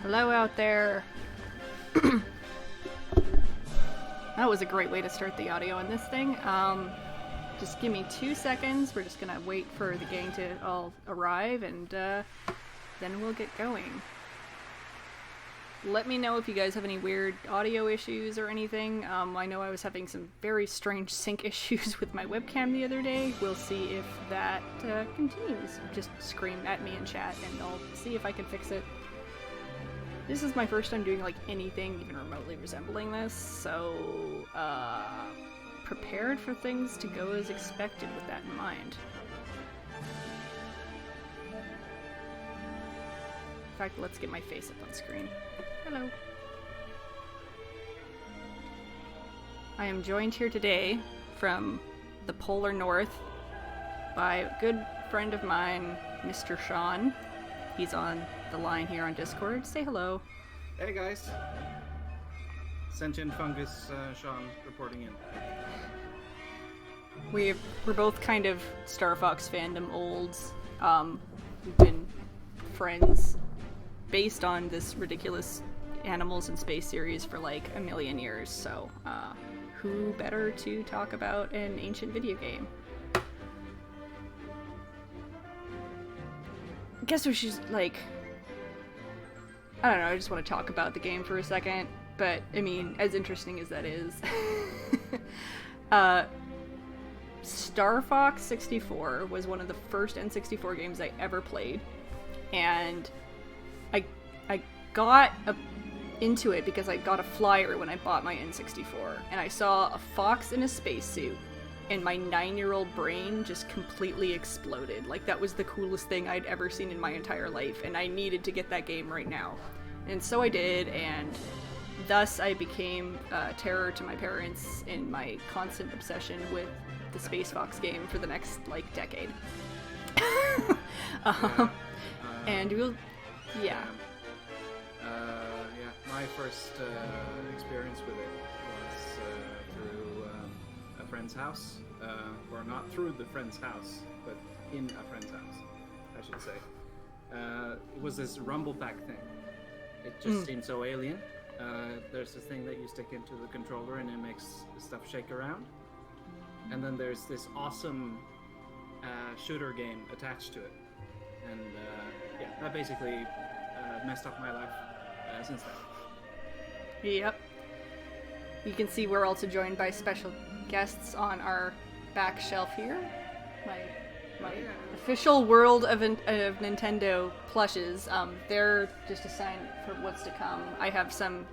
Hello out there. That was a great way to start the audio on this thing. Just give me 2 seconds. We're just gonna wait for the gang to all arrive, and then we'll get going. Let me know if you guys have any weird audio issues or anything. I know I was having some very strange sync issues with my webcam the other day. We'll see if that continues. Just scream at me in chat, and I'll see if I can fix it. This is my first time doing, like, anything even remotely resembling this, so, prepared for things to go as expected with that in mind. In fact, let's get my face up on screen. Hello. I am joined here today from the Polar North by a good friend of mine, Mr. Sean. He's on the line here on Discord. Say hello. Hey guys. Sentient Fungus Sean reporting in. We're both kind of Star Fox fandom olds. We've been friends based on this ridiculous Animals in Space series for like a million years, so who better to talk about an ancient video game? I guess we should, like, I don't know, I just want to talk about the game for a second, but, I mean, as interesting as that is, Star Fox 64 was one of the first N64 games I ever played, and I got into it because I got a flyer when I bought my N64, and I saw a fox in a spacesuit, and my 9-year-old brain just completely exploded. Like, that was the coolest thing I'd ever seen in my entire life, and I needed to get that game right now. And so I did, and thus I became terror to my parents in my constant obsession with the Space Fox game for the next, like, decade. And we'll... Yeah. My first experience with it was through a friend's house, or not through the friend's house, but in a friend's house, I should say. It was this rumble pack thing. It just seemed so alien. There's this thing that you stick into the controller and it makes stuff shake around. And then there's this awesome shooter game attached to it. And that basically messed up my life since then. Yep. You can see we're also joined by special guests on our back shelf here. My official World of Nintendo plushes. They're just a sign for what's to come. I have some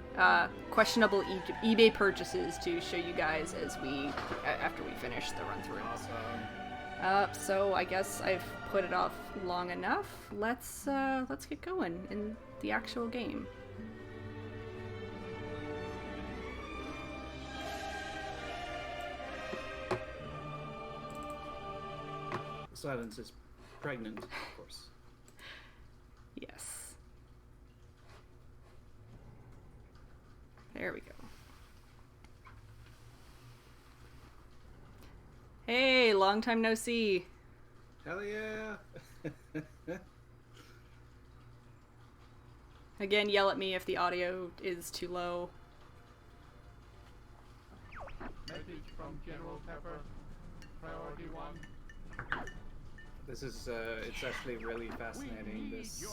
questionable eBay purchases to show you guys as after we finish the run through. Awesome. So I guess I've put it off long enough. Let's get going in the actual game. Silence is pregnant, of course. Yes. There we go. Hey, long time no see. Hell yeah! Again, yell at me if the audio is too low. Message from General Pepper. Priority 1. This is, it's actually really fascinating, this,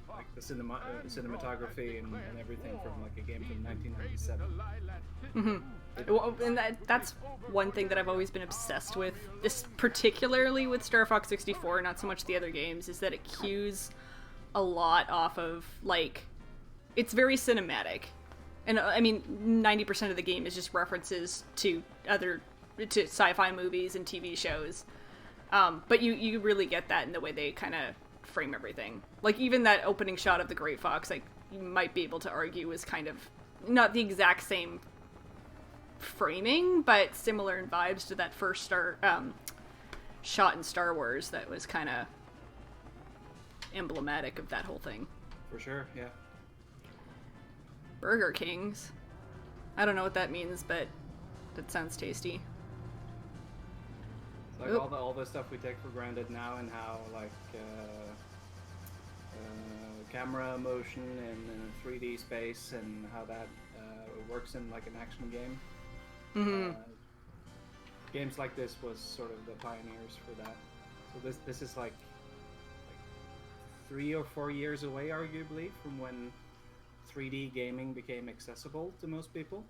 like, the cinematography and everything from, like, a game from 1997. Mm-hmm. Well, and that's one thing that I've always been obsessed with, this particularly with Star Fox 64, not so much the other games, is that it cues a lot off of, like, it's very cinematic. And, I mean, 90% of the game is just references to sci-fi movies and TV shows. But you really get that in the way they kind of frame everything. Like, even that opening shot of the Great Fox, like, you might be able to argue was kind of not the exact same framing, but similar in vibes to that first shot in Star Wars that was kind of emblematic of that whole thing. For sure, yeah. Burger Kings. I don't know what that means, but that sounds tasty. Like all the stuff we take for granted now, and how, like, camera motion in a 3D space and how that works in like an action game. Games like this was sort of the pioneers for that. So this is like 3 or 4 years away, arguably, from when 3D gaming became accessible to most people.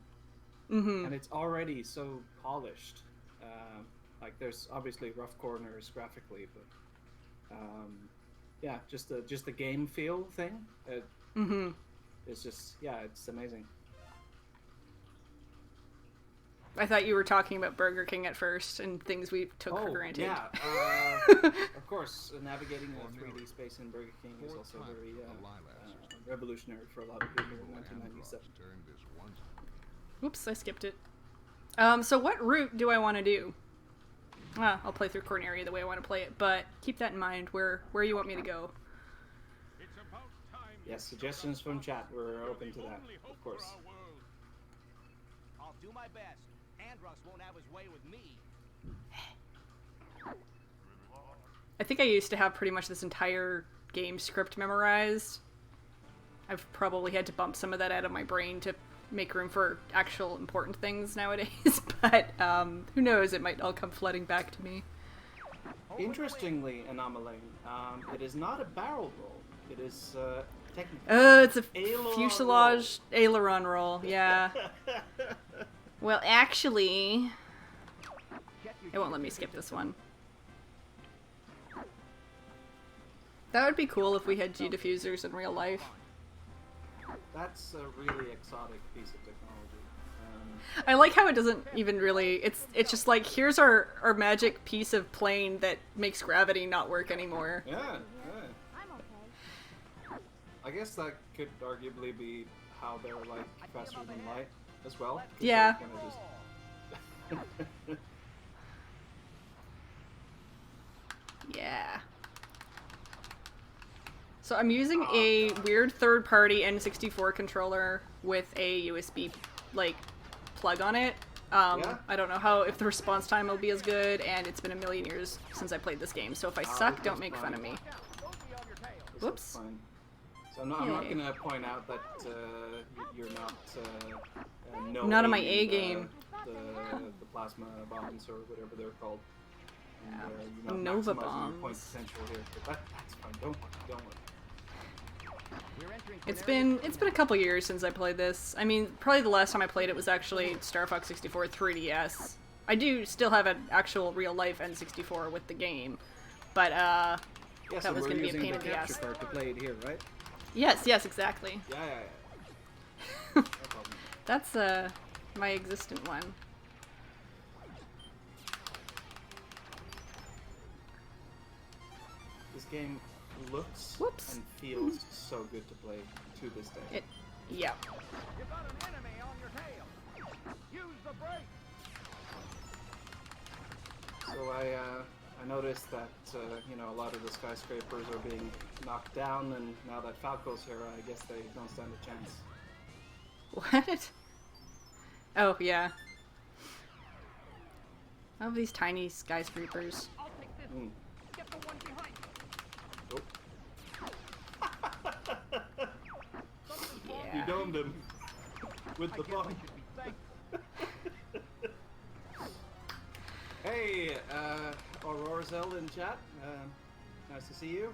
And it's already so polished. Like there's obviously rough corners graphically, but yeah, just the game feel thing. It's just, yeah, it's amazing. I thought you were talking about Burger King at first and things we took for granted. Yeah, of course, navigating the 3D space in Burger King is also very revolutionary for a lot of people in 1997. Oops, I skipped it. So what route do I want to do? I'll play through Corneria the way I want to play it, but keep that in mind where you want me to go. Yes, suggestions from chat. We're open to that, of course. I'll do my best. Andros won't have his way with me. I think I used to have pretty much this entire game script memorized. I've probably had to bump some of that out of my brain to make room for actual important things nowadays, but who knows, it might all come flooding back to me. Interestingly, Anomaly, it is not a barrel roll. It is technically... it's a fuselage aileron roll, yeah. Well, actually... It won't let me skip this one. That would be cool if we had G-diffusers in real life. That's a really exotic piece of technology. I like how it doesn't even really... It's just like, here's our magic piece of plane that makes gravity not work anymore. Yeah, yeah. I guess that could arguably be how they're like faster than light as well. Yeah. Just... Yeah. So I'm using a weird third-party N64 controller with a USB like plug on it. Yeah. I don't know if the response time will be as good, and it's been a million years since I played this game. So if I suck, don't make fun of me. Whoops. Fine. So I'm not gonna point out that you're not not in my knowing A game. The plasma bombs or whatever they're called. And, you're not Nova maximizing your bombs. point potential here, but that's fine. Don't worry. It's been a couple years since I played this. I mean, probably the last time I played it was actually Star Fox 64 3DS. I do still have an actual real-life N64 with the game, but yes, that was going to be a pain in the capture ass. card to play it here, right? Yes, exactly. Yeah. No problem. That's my existent one. This game looks Whoops. and feels so good to play to this day. Yeah. You got an enemy on your tail. Use the brake. So I noticed that a lot of the skyscrapers are being knocked down, and now that Falco's here, I guess they don't stand a chance. What? Oh, yeah. Oh, these tiny skyscrapers. I'll take this. Mm. Get the one behind. Yeah. You domed him with the bomb. Hey, Aurorazel in chat. Nice to see you.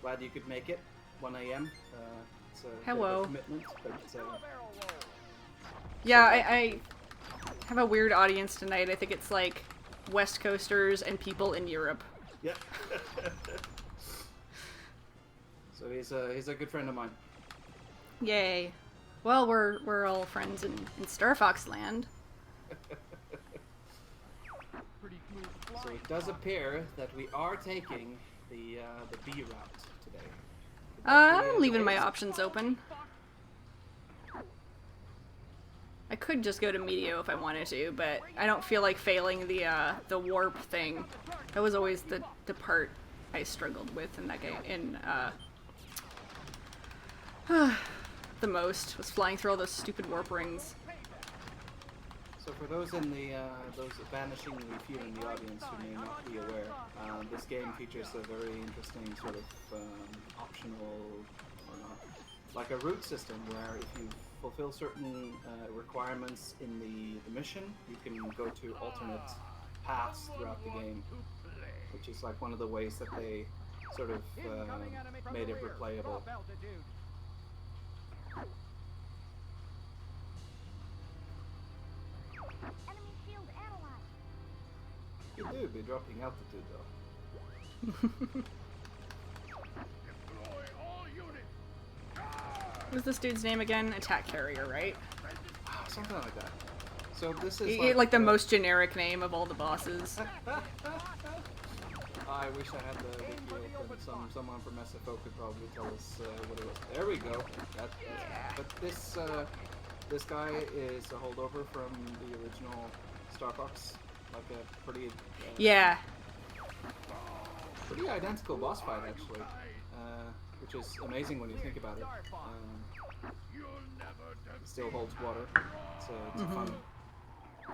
Glad you could make it. 1 a.m. It's a bit of Hello. a commitment, but Yeah, I have a weird audience tonight. I think it's like West Coasters and people in Europe. yeah. So he's a good friend of mine. Yay. Well, we're all friends in Star Fox land. So it does appear that we are taking the B route today. I'm leaving my options open. I could just go to Medio if I wanted to, but I don't feel like failing the warp thing. That was always the part I struggled with in that game. The most was flying through all those stupid warp rings. So for those in the those vanishingly few in the audience who may not be aware, this game features a very interesting sort of optional, or not, like a route system where if you fulfill certain requirements in the mission, you can go to alternate paths throughout the game, which is like one of the ways that they sort of made it replayable. Enemy shield analyzed. You do be dropping altitude though. Deploy all units. What's this dude's name again? Attack Carrier, right? Something like that. So this is Like the most generic name of all the bosses. I wish I had the wiki open. Someone from SFO could probably tell us what it was. There we go. But this guy is a holdover from the original Star Fox. Like a pretty Yeah. pretty identical boss fight actually, which is amazing when you think about it. It still holds water. It's a fun,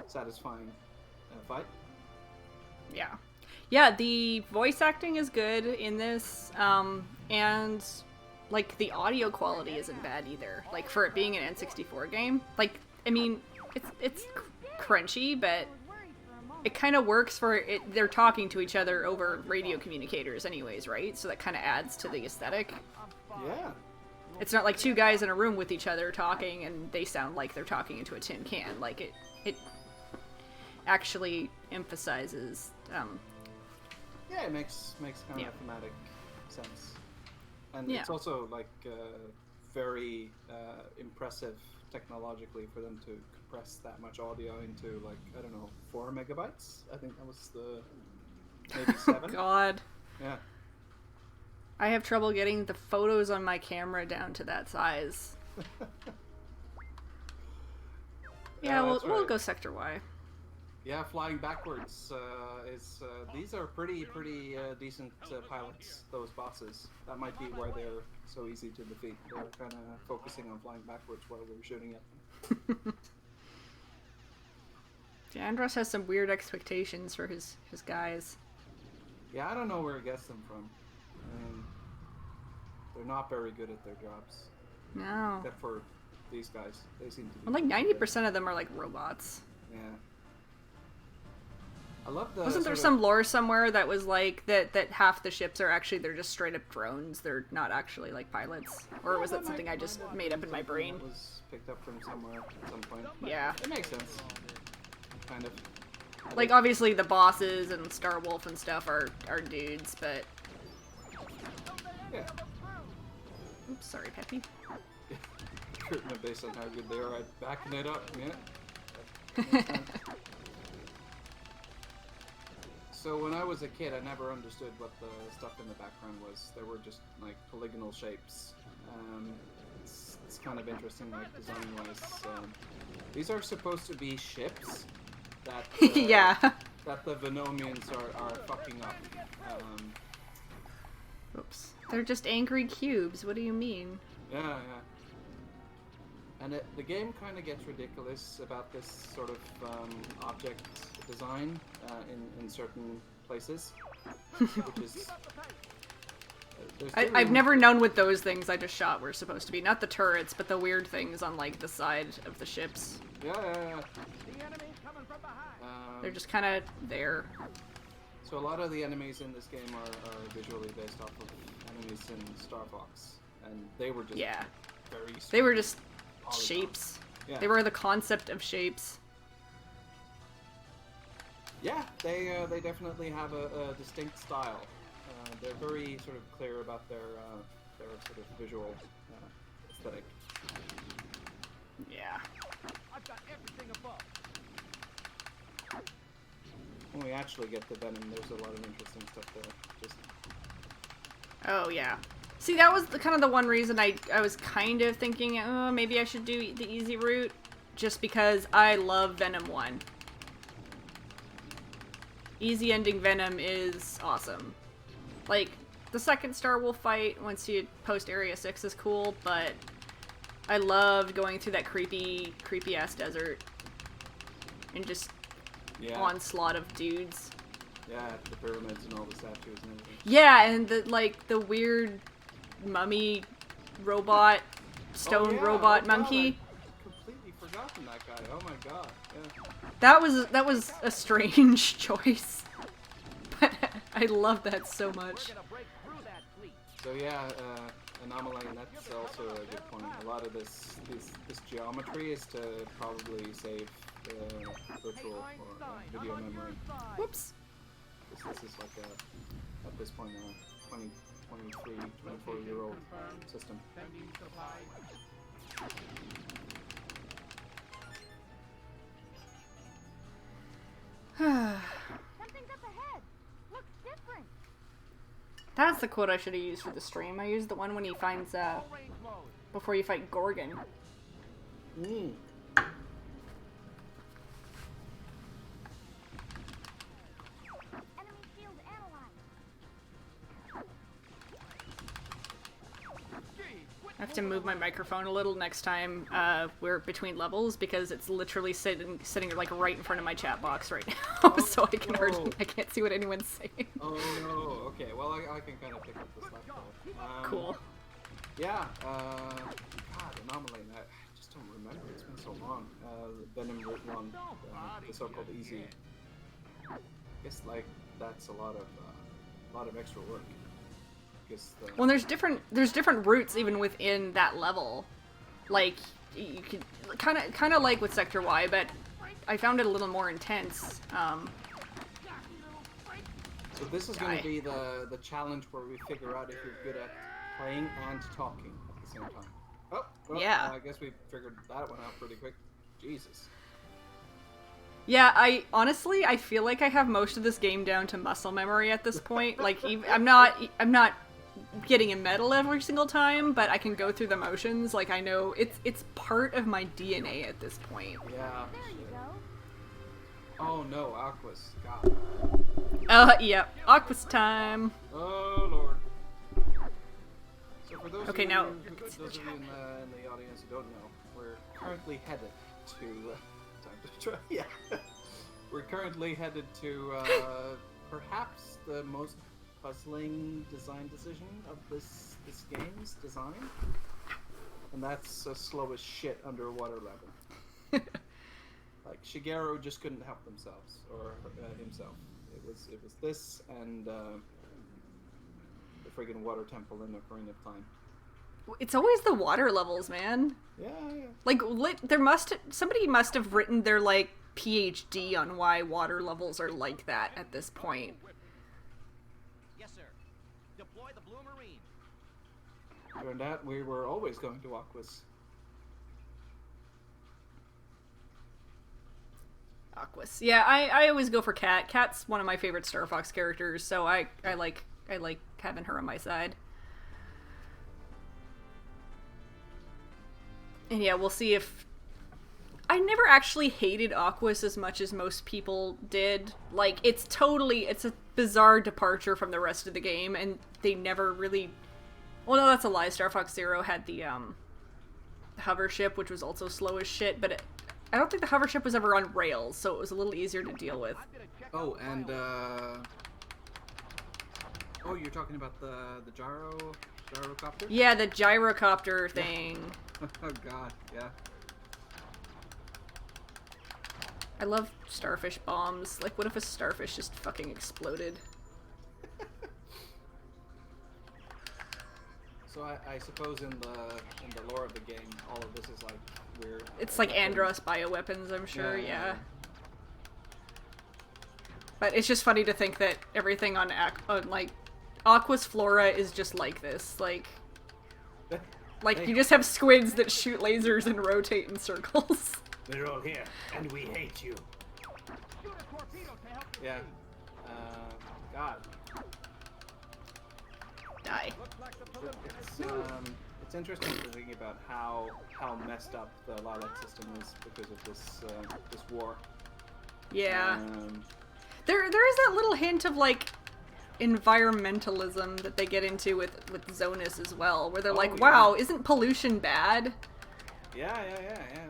satisfying fight. Yeah. Yeah, the voice acting is good in this, and, like, the audio quality isn't bad either. Like, for it being an N64 game, like, I mean, it's crunchy, but it kind of works for it. They're talking to each other over radio communicators anyways, right? So that kind of adds to the aesthetic. Yeah. It's not like two guys in a room with each other talking and they sound like they're talking into a tin can. Like, it actually emphasizes, Yeah, it makes kind of thematic sense, and it's also like very impressive technologically for them to compress that much audio into, like, I don't know, 4 megabytes. I think that was maybe 7. Oh God. Yeah. I have trouble getting the photos on my camera down to that size. Yeah, we'll go Sector Y. Yeah, flying backwards is these are pretty decent pilots. Those bosses. That might be why they're so easy to defeat. They're kind of focusing on flying backwards while we're shooting at them. Yeah, Andros has some weird expectations for his guys. Yeah, I don't know where he gets them from. I mean, they're not very good at their jobs. No. Except for these guys. They seem to be. Well, like 90% of them are like robots. Yeah. I love the. Wasn't there some lore somewhere that was like that half the ships are actually, they're just straight up drones? They're not actually like pilots, or was that something I just made up in my brain? It was picked up from somewhere at some point. Yeah. It makes sense. Kind of. Like, obviously the bosses and Starwolf and stuff are dudes, but... Yeah. Oops, sorry, Peppy. Hurting them based on how good they are at backing it up, yeah. So when I was a kid, I never understood what the stuff in the background was. There were just like polygonal shapes. It's kind of interesting, like design-wise. These are supposed to be ships that yeah. that the Venomians are fucking up. Oops. They're just angry cubes. What do you mean? Yeah. And the game kind of gets ridiculous about this sort of object design in certain places, which is... I've never known what those things I just shot were supposed to be. Not the turrets, but the weird things on, like, the side of the ships. Yeah. The enemy's coming from behind. They're just kind of there. So a lot of the enemies in this game are visually based off of enemies in Star Fox, and they were just very sweet. They were just polygons. shapes. Yeah. They were the concept of shapes. Yeah, they definitely have a distinct style. They're very sort of clear about their sort of visual aesthetic. Yeah. I've got everything above. When we actually get to Venom, there's a lot of interesting stuff there. Just Oh, yeah. See, that was kind of the one reason I was kind of thinking, oh, maybe I should do the easy route, just because I love Venom 1. Easy ending Venom is awesome. Like, the second Starwolf fight, once you post Area 6, is cool, but I loved going through that creepy-ass desert. and just Yeah. onslaught of dudes. Yeah, the pyramids and all the statues and everything. Yeah, and the weird mummy robot, stone robot monkey. I completely forgotten that guy. Oh my god. Yeah. That was a strange choice. But I love that so much. We're gonna break through that fleet. So yeah, anomaly, and that's also a good point. A lot of this geometry is to probably save virtual or video memory. Whoops. This is like a, at this point, a 23, 24-year-old system. Sending supplies. Something's up ahead. Looks different. That's the quote I should have used for the stream. I used the one when he finds, Full range mode. before you fight Gorgon. Mm. Enemy shield analyzed. I have to move my microphone a little next time we're between levels because it's literally sitting like right in front of my chat box right now, so I can hardly, I can't see what anyone's saying. Oh no. Okay. Well, I can kind of pick up the slack though. Cool. Yeah. God, anomaly. I just don't remember. It's been so long. Venom Route 1, the so-called easy. I guess like that's a lot of extra work. Well, there's different routes even within that level. Like you could kind of like with Sector Y, but I found it a little more intense. So this is going to be the challenge where we figure out if you're good at playing and talking at the same time. Oh, well, yeah. I guess we figured that one out pretty quick. Jesus. Yeah, I feel like I have most of this game down to muscle memory at this point. Like I'm not getting a medal every single time, but I can go through the motions. Like I know it's part of my DNA at this point. Yeah. There you go. Oh no, Aquas. God. Yep. Aquas time. Oh lord. So for those Okay, of now- you, those of you in the audience who don't know, we're currently headed to time to try. Yeah. We're currently headed to perhaps the most puzzling design decision of this game's design, and that's a slow as shit underwater level. Like Shigeru just couldn't help themselves or himself. It was this and the friggin' water temple in Ocarina of Time. It's always the water levels, man. Yeah. Like somebody must have written their like PhD on why water levels are like that at this point. Yes, sir. Deploy the Blue Marine. Turned out we were always going to Aquas. Aquas. Yeah, I always go for Cat. Cat's one of my favorite Star Fox characters, so I like having her on my side. And yeah, we'll see if... I never actually hated Aquas as much as most people did. Like, it's a bizarre departure from the rest of the game, and they never really... Well, no, that's a lie. Star Fox Zero had the hover ship, which was also slow as shit, but I don't think the hover ship was ever on rails, so it was a little easier to deal with. Oh, and oh, you're talking about the gyrocopter? Yeah, the gyrocopter thing. Oh god, yeah. I love starfish bombs. Like, what if a starfish just fucking exploded? So I suppose in the lore of the game, all of this is like weird. It's like Andros bioweapons, I'm sure, yeah. But it's just funny to think that everything on like Aqua's flora is just like this. Like Hey. you just have squids that shoot lasers and rotate in circles. We're all here, and we hate you. Shoot a torpedo to help you. Yeah. God. Die. Looks like the Pacific. It's interesting to think about how messed up the LYLAT system is because of this war. Yeah. There is that little hint of like environmentalism that they get into with Zonus as well, where they're like, yeah. wow, isn't pollution bad? Yeah.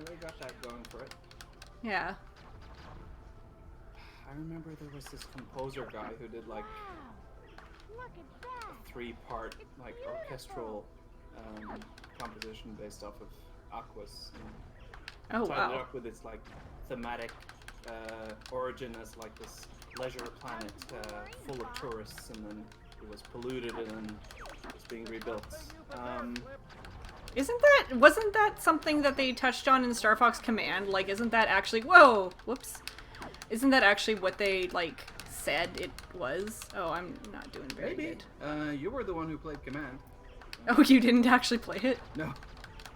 They got that going for it. Yeah. I remember there was this composer guy who did like Look at that. a 3-part like orchestral composition based off of Aquas. And Oh tied it wow. up with its like thematic origin as like this leisure planet full of tourists, and then it was polluted and then it's being rebuilt. Wasn't that something that they touched on in Star Fox Command? Like, isn't that actually, whoa, whoops. Isn't that actually what they, like, said it was? Oh, I'm not doing very Maybe. good. You were the one who played Command. Oh, you didn't actually play it? No,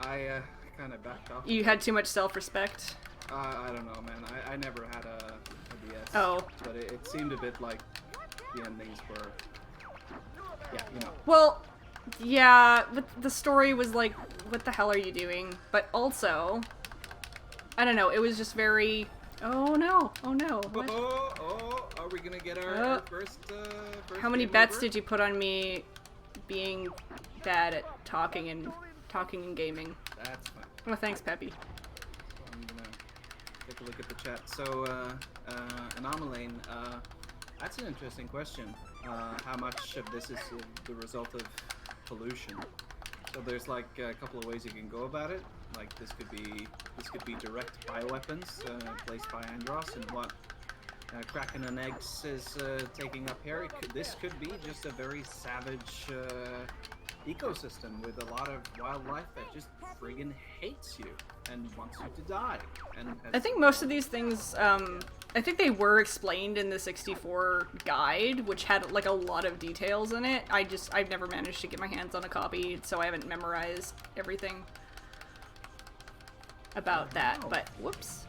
I kind of backed off. You had too much self-respect? I don't know, man. I never had a DS. Oh. But it seemed a bit like the endings were. Yeah, you know. Well, yeah, but the story was like, what the hell are you doing? But also, I don't know, it was just very, oh no, what? Are we gonna get our first How many game bets over? did you put on me being bad at talking and gaming? That's fine. Oh, thanks, Peppy. I'm gonna take a look at the chat. So, Anomalane, that's an interesting question. How much of this is the result of pollution? So there's like a couple of ways you can go about it. Like this could be direct bioweapons placed by Andros, and what Kraken and Eggs is taking up here. This could be just a very savage ecosystem with a lot of wildlife that just friggin' hates you and wants you to die. And I think most of these things, I think they were explained in the 64 guide, which had like a lot of details in it. I've never managed to get my hands on a copy, so I haven't memorized everything about that, but whoops.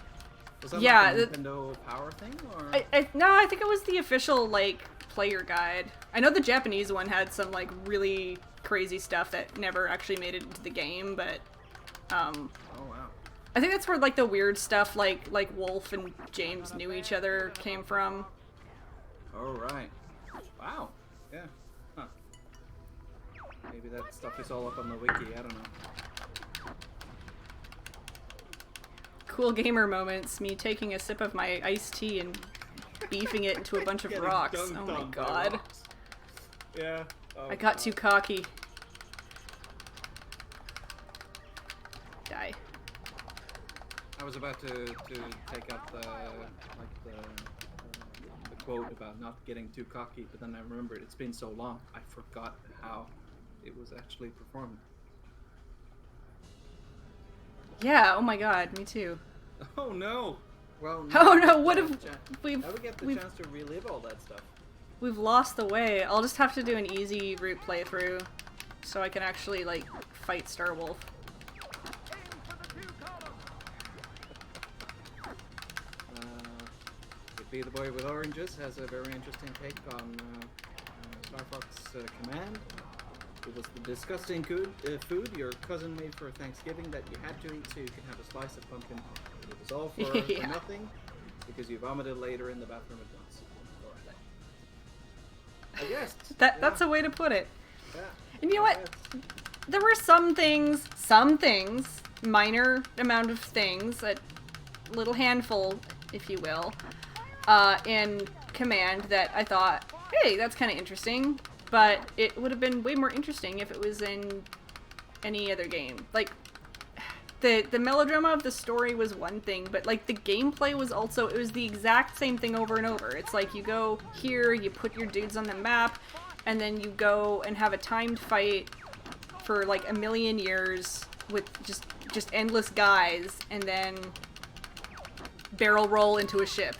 Was that yeah, like a Nintendo Power thing, or? No, I think it was the official, like, player guide. I know the Japanese one had some, like, really crazy stuff that never actually made it into the game, but, Oh wow. I think that's where, like, the weird stuff, like Wolf and James knew each other came from. All right. Wow. Yeah. Huh. Maybe that stuff is all up on the wiki. I don't know. Cool gamer moments, me taking a sip of my iced tea and beefing it into a bunch of Getting rocks. dunked Oh my on by god. rocks. Yeah. Oh, I got God. too cocky. Die. I was about to take out the quote about not getting too cocky, but then I remembered it's been so long, I forgot how it was actually performed. Yeah, oh my god, me too. Oh no! Well. Oh no, now what we if get the we've now we get the we've chance to relive all that stuff. we've lost the way. I'll just have to do an easy route playthrough so I can actually like fight Starwolf. Be the Boy with Oranges has a very interesting take on Star Fox Command. It was the disgusting food your cousin made for Thanksgiving that you had to eat so you could have a slice of pumpkin. It was all for Yeah. nothing because you vomited later in the bathroom at once. I guess. That's a way to put it. Yeah. And you know what? There were some things, minor amount of things, a little handful, if you will, in Command that I thought, hey, that's kind of interesting, but it would have been way more interesting if it was in any other game. Like, the melodrama of the story was one thing, but like the gameplay was also, it was the exact same thing over and over. It's like you go here, you put your dudes on the map, and then you go and have a timed fight for like a million years with just endless guys, and then barrel roll into a ship.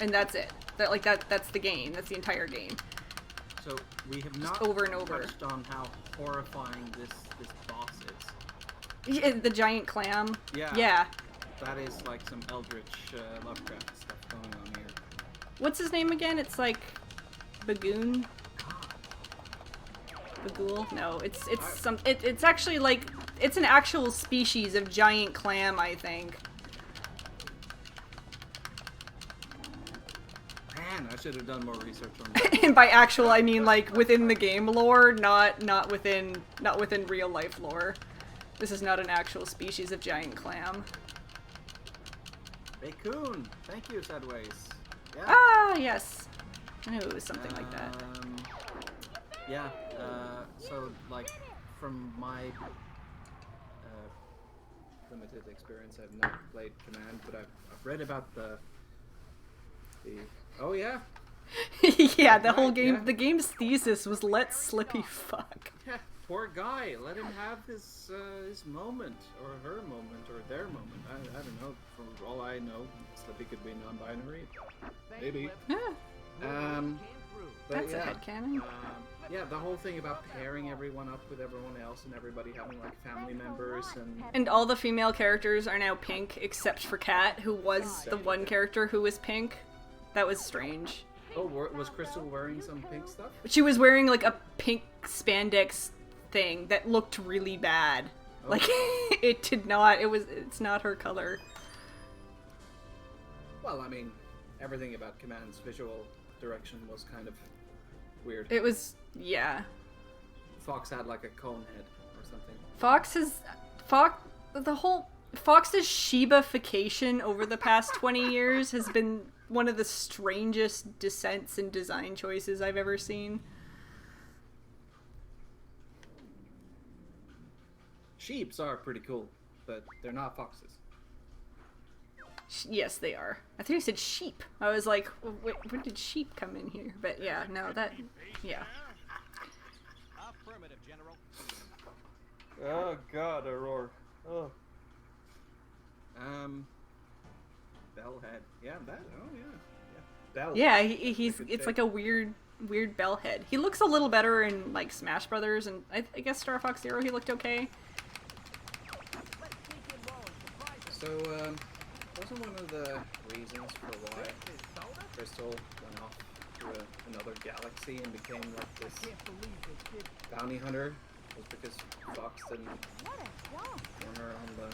And that's it. That's the game. That's the entire game. So we have not over and over. touched on how horrifying this boss is. Yeah, the giant clam. Yeah. Yeah. That is like some Eldritch Lovecraft stuff going on here. What's his name again? It's like Bagoon. Bagool? No, it's actually like it's an actual species of giant clam, I think. Man, I should have done more research on that. And by actual, I mean like within the game lore, not within real life lore. This is not an actual species of giant clam. Raccoon! Thank you, Sideways. Yeah. Ah, yes. I knew it was something like that. Yeah. So like, from my limited experience, I've not played Command, but I've read about the. Oh yeah. Yeah, the whole Right, game. yeah. The game's thesis was let Slippy fuck. Yeah. Poor guy. Let him have his moment, or her moment, or their moment. I don't know. For all I know, Slippy could be non-binary. Maybe. Yeah, But that's yeah. a headcanon. Yeah, the whole thing about pairing everyone up with everyone else and everybody having like family members and And all the female characters are now pink except for Kat, who was the one character who was pink. That was strange. oh, was Crystal wearing some pink stuff? She was wearing like a pink spandex thing that looked really bad. Like it did not. It's not her color. Well, I mean, everything about Command's visual direction was kind of weird. It was, yeah. Fox had like a cone head or something. Fox's Shiba-fication over the past 20 years has been one of the strangest descents in design choices I've ever seen. Sheeps are pretty cool, but they're not foxes. Yes, they are. I think I said sheep. I was like, wait, when did sheep come in here? But yeah, no, yeah. Affirmative, General. Oh God, Aurora. Oh. Bellhead. Yeah, that. Oh yeah. Bell. Yeah, he's, Good it's shape. like a weird bell head. He looks a little better in like Smash Brothers, and I guess Star Fox Zero he looked okay. So, wasn't one of the reasons for why Crystal went off to another galaxy and became like this bounty hunter was because Fox didn't want her on the...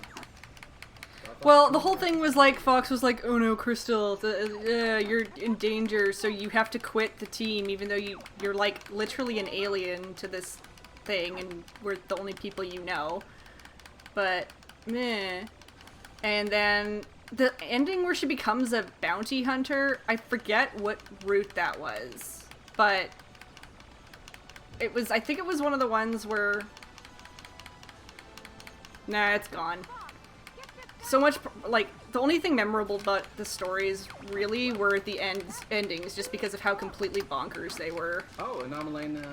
Well, the whole thing was like, Fox was like, oh no, Crystal, you're in danger, so you have to quit the team, even though you're like literally an alien to this thing, and we're the only people you know. But, meh. And then the ending where she becomes a bounty hunter, I forget what route that was, but it was, I think it was one of the ones where, nah, it's gone. So much, like, the only thing memorable about the stories really were the endings, just because of how completely bonkers they were. Oh, and Amelena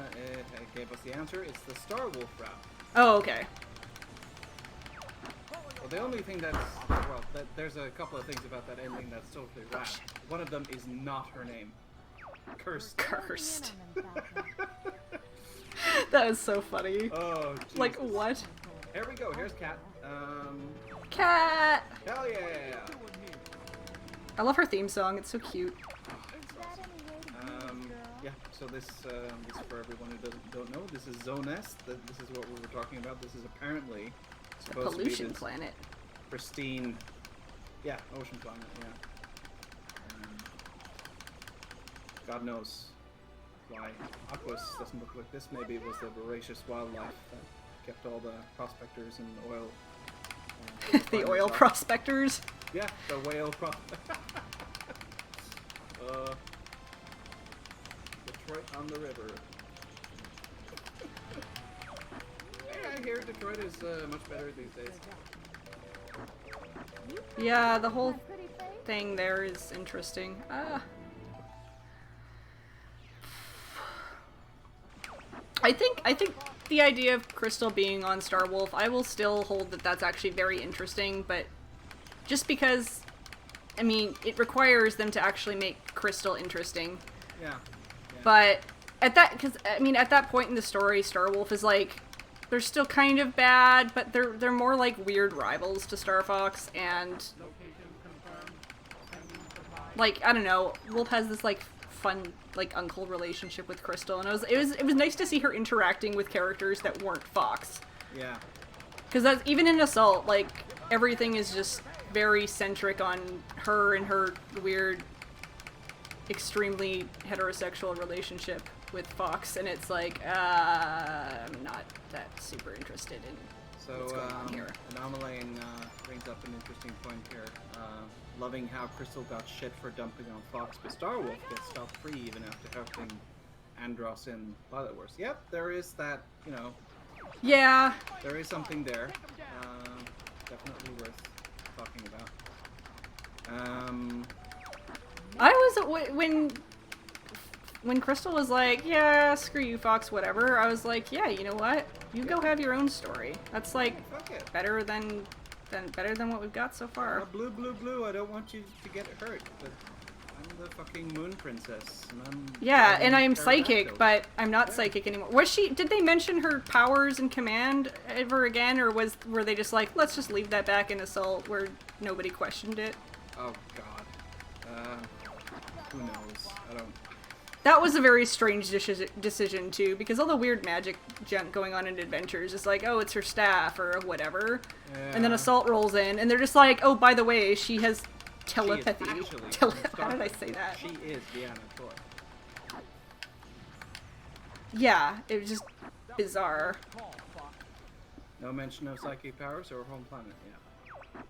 gave us the answer. It's the Star Wolf route. Oh, okay. Well, the only thing that's... Well, there's a couple of things about that ending that's totally right. One of them is not her name. Cursed. Cursed. That was so funny. Oh, Jesus. Like, what? Here we go. Here's Kat. Cat! Hell yeah! I love her theme song, it's so cute. Yeah, so this for everyone who don't know, this is Zone S. This is what we were talking about. This is apparently The supposed to be pollution this planet. pristine, yeah, ocean planet, yeah. God knows why Aquas doesn't look like this. Maybe it was the voracious wildlife that kept all the prospectors and oil. The oil prospectors. Yeah, the whale Detroit on the river. Hey, I hear Detroit is much better these days. Yeah, the whole thing there is interesting. I think the idea of Crystal being on Star Wolf, I will still hold that that's actually very interesting, but just because, I mean, it requires them to actually make Crystal interesting. Yeah. But at that point in the story, Star Wolf is like, they're still kind of bad, but they're more like weird rivals to Star Fox, and like, I don't know, Wolf has this like fun like uncle relationship with Crystal, and it was nice to see her interacting with characters that weren't Fox. Yeah. Because that's even in Assault, like everything is just very centric on her and her weird, extremely heterosexual relationship with Fox, and it's like, I'm not that super interested in what's going on here. Anomaline brings up an interesting point here. Loving how Crystal got shit for dumping on Fox, but Starwolf gets stopped free even after helping Andros in LYLAT Wars. Yep, there is that, you know, Yeah. there is something there. Definitely worth talking about. I was when Crystal was like, "Yeah, screw you, Fox, whatever." I was like, "Yeah, you know what? You go have your own story. That's like Fuck it. better than what we've got so far." Blue, I don't want you to get hurt, but I'm the fucking moon princess. And Yeah, and I'm psychic, pterodactyl. but I'm not psychic anymore. Was she? Did they mention her powers and command ever again, or were they just like, let's just leave that back in Assault where nobody questioned it? Oh god. Who knows? I don't... That was a very strange decision too, because all the weird magic junk going on in Adventures is like, oh, it's her staff or whatever, and then Yeah. Assault rolls in, and they're just like, oh, by the way, she has telepathy. She is actually How did I say that? She is Deanna Troy. Yeah, it was just bizarre. No mention of psychic powers or home planet, yeah.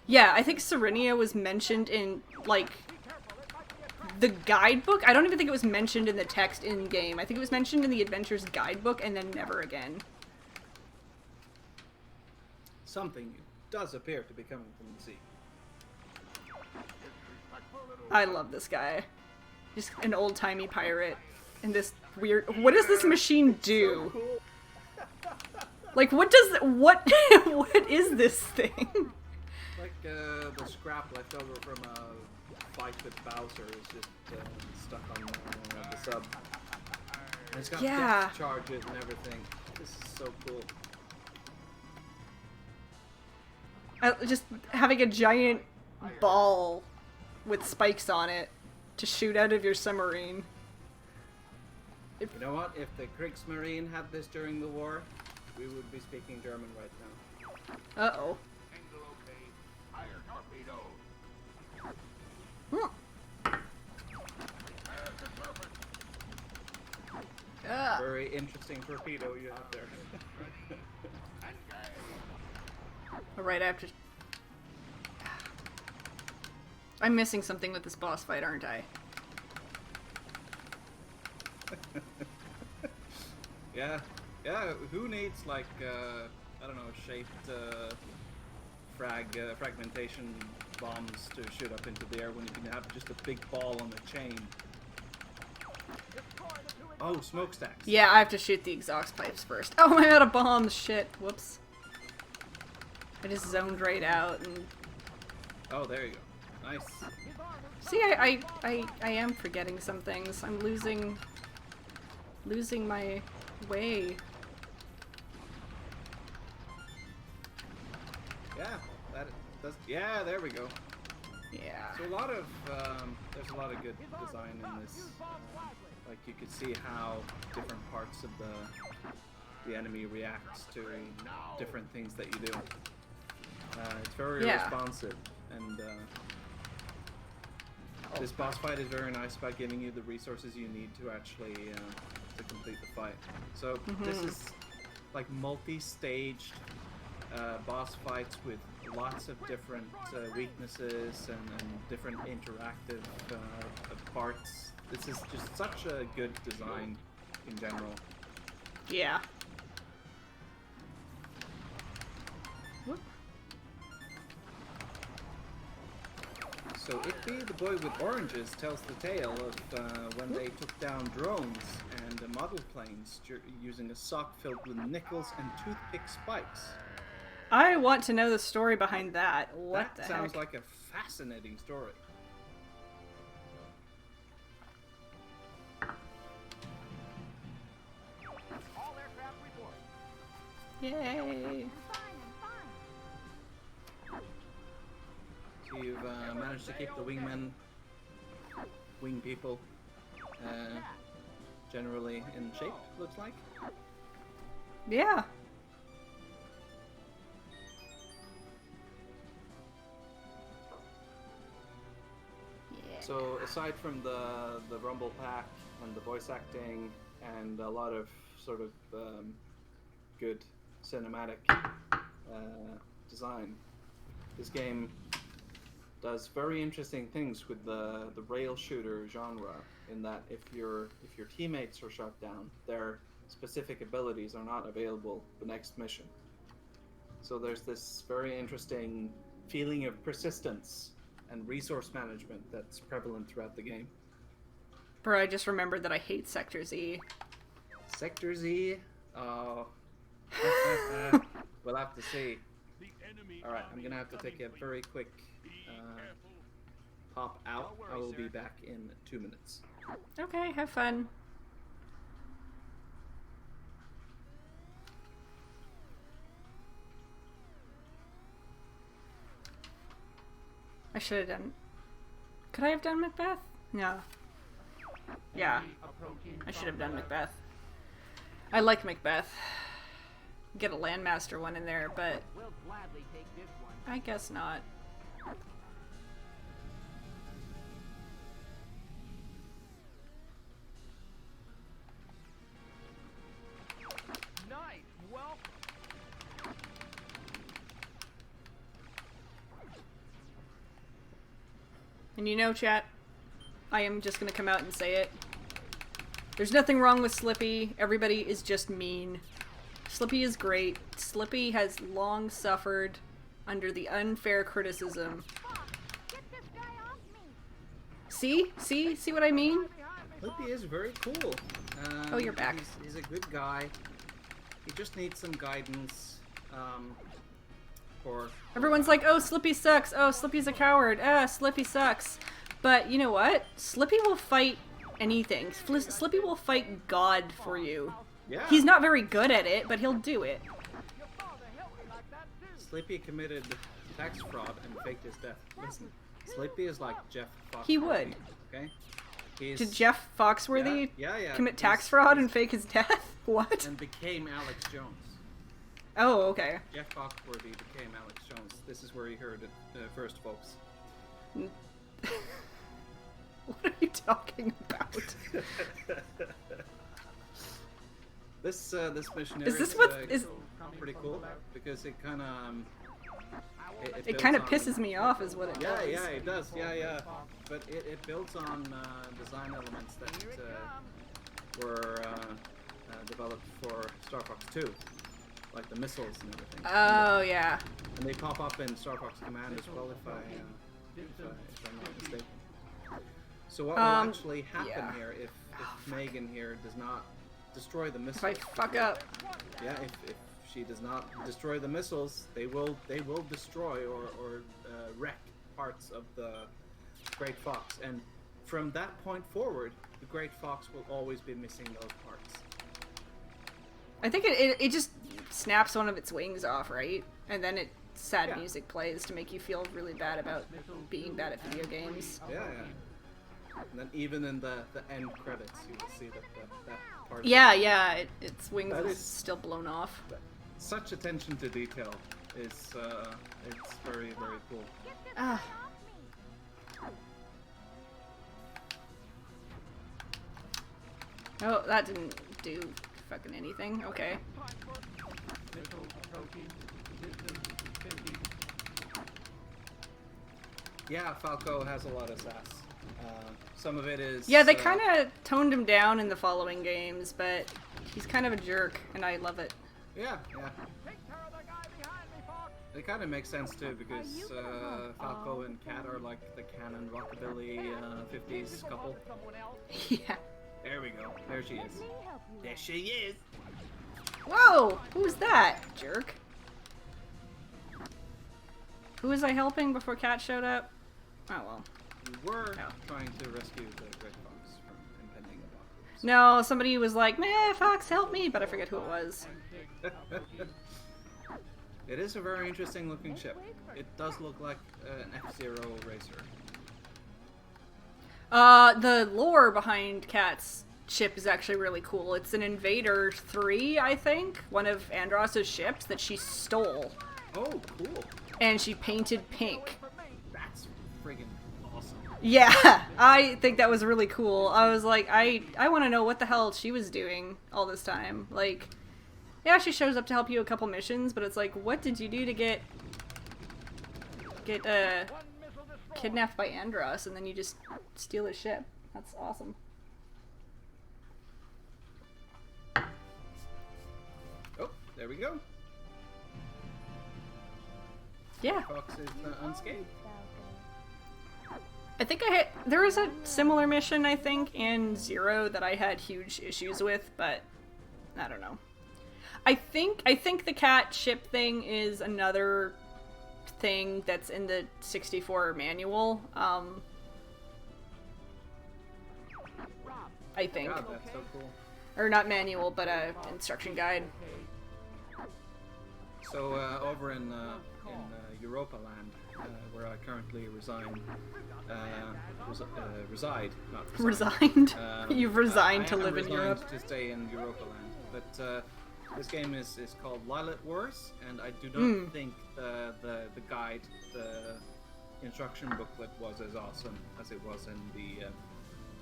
Yeah, I think Serenia was mentioned in, like, the guidebook. I don't even think it was mentioned in the text in-game. I think it was mentioned in the Adventures guidebook and then never again. Something does appear to be coming from the sea. I love this guy. Just an old-timey pirate. And this weird... What does this machine do? Like, what is this thing? Like the scrap left over from a fight with Bowser is just stuck on the sub. And it's got depth charges and everything. This is so cool. Just having a giant ball with spikes on it to shoot out of your submarine. You know what? If the Kriegsmarine had this during the war, we would be speaking German right now. Uh-oh. Very interesting torpedo you have there. Alright, I have to... I'm missing something with this boss fight, aren't I? Yeah, who needs, like, I don't know, shaped fragmentation bombs to shoot up into the air when you can have just a big ball on a chain? Oh, smokestacks. Yeah, I have to shoot the exhaust pipes first. Oh, I'm out of bombs! Shit. Whoops. I just zoned right out and... Oh, there you go. Nice. See, I am forgetting some things. I'm losing my way. Yeah, that does. Yeah, there we go. Yeah. So there's a lot of good design in this. Like you could see how different parts of the enemy reacts to different things that you do. It's very responsive, and this boss fight is very nice about giving you the resources you need to actually to complete the fight. So this is like multi-staged boss fights with lots of different weaknesses and different interactive parts. This is just such a good design in general. Yeah. Whoop. So It Be the Boy with Oranges tells the tale of when they took down drones and model planes using a sock filled with nickels and toothpick spikes. I want to know the story behind that. What the That sounds heck? like a fascinating story. All aircraft report. Yay. I'm fine. So you've managed to keep the wing people, generally in shape, looks like. Yeah. So aside from the rumble pack and the voice acting and a lot of sort of good cinematic design. This game does very interesting things with the rail shooter genre, in that if your teammates are shot down, their specific abilities are not available the next mission. So there's this very interesting feeling of persistence and resource management that's prevalent throughout the game. Bro, I just remembered that I hate Sector Z. Sector Z? Oh. We'll have to see. Alright, I'm gonna have to take a very quick pop out. I will be back in 2 minutes. Okay, have fun. I should have done... Could I have done Macbeth? No. Yeah. I should have done Macbeth. I like Macbeth. Get a Landmaster one in there, but... We'll gladly take this one. I guess not. Nice. Well, And you know, chat, I am just gonna come out and say it. There's nothing wrong with Slippy. Everybody is just mean. Slippy is great. Slippy has long suffered under the unfair criticism. Get this guy off me. See? See? See what I mean? Lippy is very cool. Oh, you're back. He's a good guy. He just needs some guidance. Everyone's like, oh, Slippy sucks. Oh, Slippy's a coward. Slippy sucks. But you know what? Slippy will fight anything. Slippy will fight God for you. Yeah. He's not very good at it, but he'll do it. your father helped me like that too. Slippy committed tax fraud and faked his death. Listen, Slippy is like Jeff Foxworthy. He would. Okay? He's, Did Jeff Foxworthy yeah. commit tax fraud and fake his death? What? And became Alex Jones. Oh, okay. Jeff Foxworthy became Alex Jones. This is where he heard it first, folks. What are you talking about? This mission Is this is, what is? pretty cool because it kind of It kind of pisses me off, is what it does. Yeah, it does. Yeah. But it builds on design elements that were developed for Star Fox 2, like the missiles and everything. Oh yeah. And they pop up in Star Fox Command as well, if I'm not mistaken. So what will actually happen here if Megan here does not destroy the If missiles? I fuck up. Yeah, if she does not destroy the missiles, they will destroy or wreck parts of the Great Fox. And from that point forward, the Great Fox will always be missing those parts. I think it just snaps one of its wings off, right? And then sad Yeah. music plays to make you feel really bad about being bad at video games. Yeah. And then even in the end credits, you will see that part. Yeah, its wings That is is- still blown off. Such attention to detail is it's very, very cool. Ah. Oh, that didn't do fucking anything. Okay. Yeah, Falco has a lot of sass. Some of it is. Yeah, they kind of toned him down in the following games, but he's kind of a jerk, and I love it. Yeah. Take care of the guy behind me, Fox. It kind of makes sense too because Falco and Kat are like the canon rockabilly 50s couple. Someone else. Yeah. There we go. There she is. There she is. Whoa! Who's that, jerk? Who was I helping before Cat showed up? Oh well. You were trying to rescue the Great Fox from impending apocalypse. No, somebody was like, "Meh, Fox, help me," but I forget who it was. It is a very interesting looking ship. It does look like an F-Zero racer. The lore behind Cat's ship is actually really cool. It's an Invader 3, I think, one of Andross's ships that she stole, Oh, cool. and she painted pink. That's friggin' awesome. Yeah, I think that was really cool. I was like, I want to know what the hell she was doing all this time. Like, Yeah, she shows up to help you a couple missions, but it's like, what did you do to get kidnapped by Andros, and then you just steal his ship? That's awesome. Oh, there we go. Yeah. Fox is unscathed. I think there was a similar mission, I think, in Zero that I had huge issues with, but I don't know. I think the cat ship thing is another thing that's in the 64 manual. I think. God, that's so cool. Or not manual, but a instruction guide. So over in Europa Land, where I currently reside, not reside. Resigned? Um, You've resigned to I am live in resigned Europe? to stay in Europa Land, but this game is called LYLAT Wars, and I do not think the guide, the instruction booklet, was as awesome as it was in the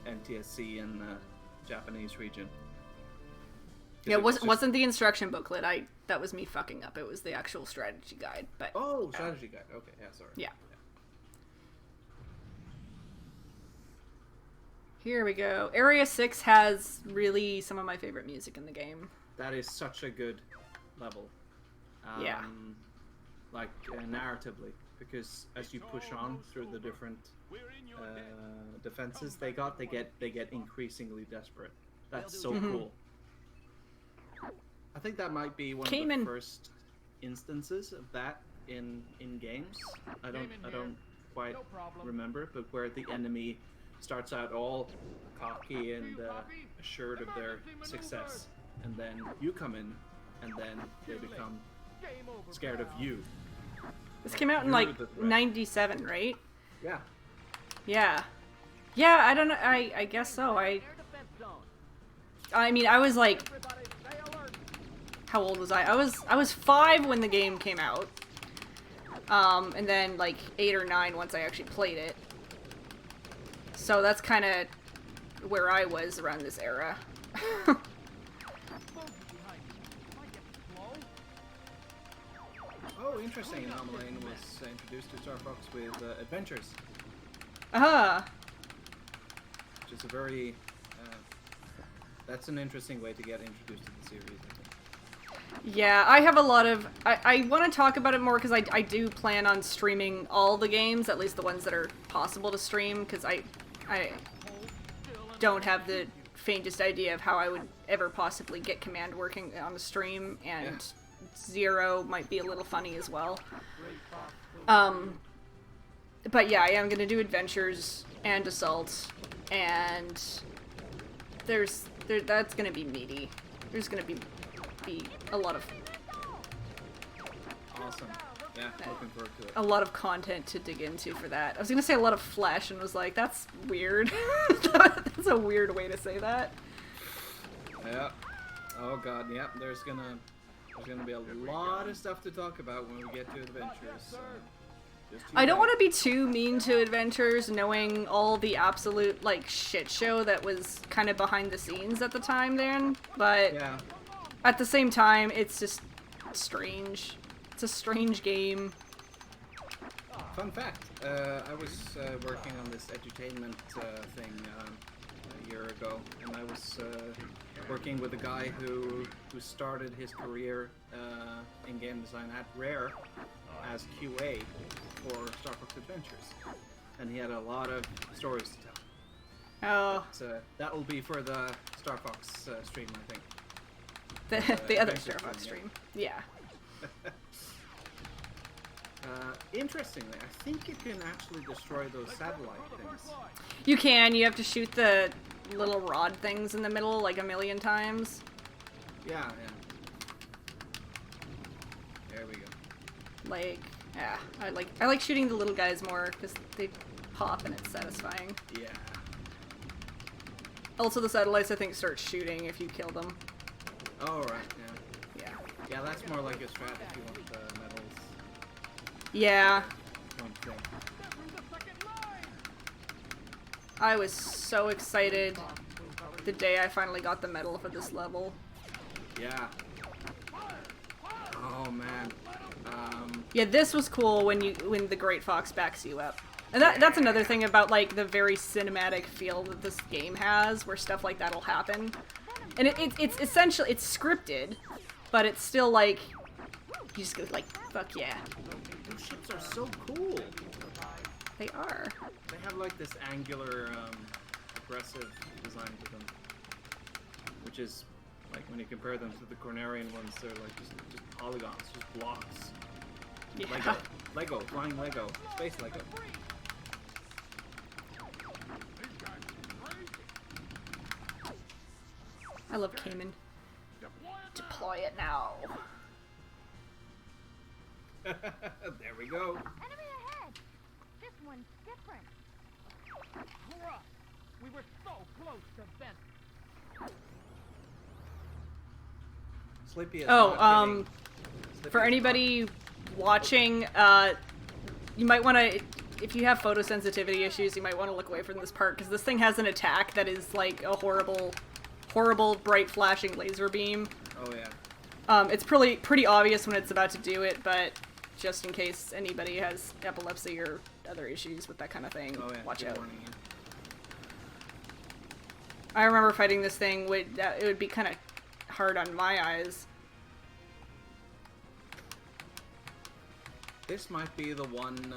NTSC and Japanese region. Yeah, it wasn't the instruction booklet. That was me fucking up. It was the actual strategy guide. But Oh, strategy guide. Okay, yeah, sorry. yeah. Here we go. Area 6 has really some of my favorite music in the game. That is such a good level. Yeah. Like narratively, because as you push on through the different defenses they get increasingly desperate. That's so cool. I think that might be one of the first instances of that in games. I don't quite remember, but where the enemy starts out all cocky and assured of their success, and then you come in, and then they become scared of you. This came out in like 97, right? Yeah. Yeah. Yeah, I don't know. I guess so. I mean, I was like, how old was I? I was 5 when the game came out. And then like 8 or 9 once I actually played it. So that's kind of where I was around this era. Oh, interesting. Anomaly was introduced to Star Fox with Adventures, which is a very that's an interesting way to get introduced to the series, I think. Yeah, I have a lot of... I want to talk about it more because I do plan on streaming all the games, at least the ones that are possible to stream, because I don't have the faintest idea of how I would ever possibly get Command working on the stream, and Zero might be a little funny as well. But yeah, I am going to do Adventures and Assault, and that's going to be meaty. There's going to be a lot of... Awesome. Yeah, looking forward to it. A lot of content to dig into for that. I was going to say a lot of flesh and was like, that's weird. That's a weird way to say that. Yeah. Oh god, yeah. There's gonna be a lot of stuff to talk about when we get to Adventures. So I don't want to be too mean to Adventures, knowing all the absolute like shit show that was kind of behind the scenes at the time then, but yeah. At the same time, it's just strange. It's a strange game. Fun fact, I was working on this edutainment thing a year ago, and I was working with a guy who started his career in game design at Rare as QA for Star Fox Adventures, and he had a lot of stories to tell. Oh. But, that will be for the Star Fox stream, I think. The other Star Fox stream. Yeah. Interestingly, I think you can actually destroy those satellite things. You can. You have to shoot the little rod things in the middle like a million times. Yeah, yeah. There we go. Like, yeah, I like shooting the little guys more because they pop and it's satisfying. Yeah. Also, the satellites I think start shooting if you kill them. Oh right, yeah. Yeah. Yeah, that's more like a strat if you want the medals. Yeah. Point thing. I was so excited the day I finally got the medal for this level. Yeah. Oh man. Yeah, this was cool when the Great Fox backs you up. And that's another thing about like the very cinematic feel that this game has, where stuff like that'll happen. And it's essentially it's scripted, but it's still like you just go like fuck yeah. Those ships are so cool. They are. They have like this angular, aggressive design to them, which is like when you compare them to the Cornerian ones, they're like just polygons, just blocks. Yeah. Lego, flying Lego, space Lego. I love Cayman. Deploy it now. There we go. Enemy ahead! This one's different. Hurrah! We were so close to Vent. Sleepy is Oh, not kidding. Sleepy for is anybody watching, you might want to, if you have photosensitivity issues, you might want to look away from this part, because this thing has an attack that is like a horrible, bright flashing laser beam. not- Oh yeah. It's pretty obvious when it's about to do it, but just in case anybody has epilepsy or other issues with that kind of thing, Oh yeah. watch good out. warning, yeah. I remember fighting this thing, it would be kind of hard on my eyes. This might be the one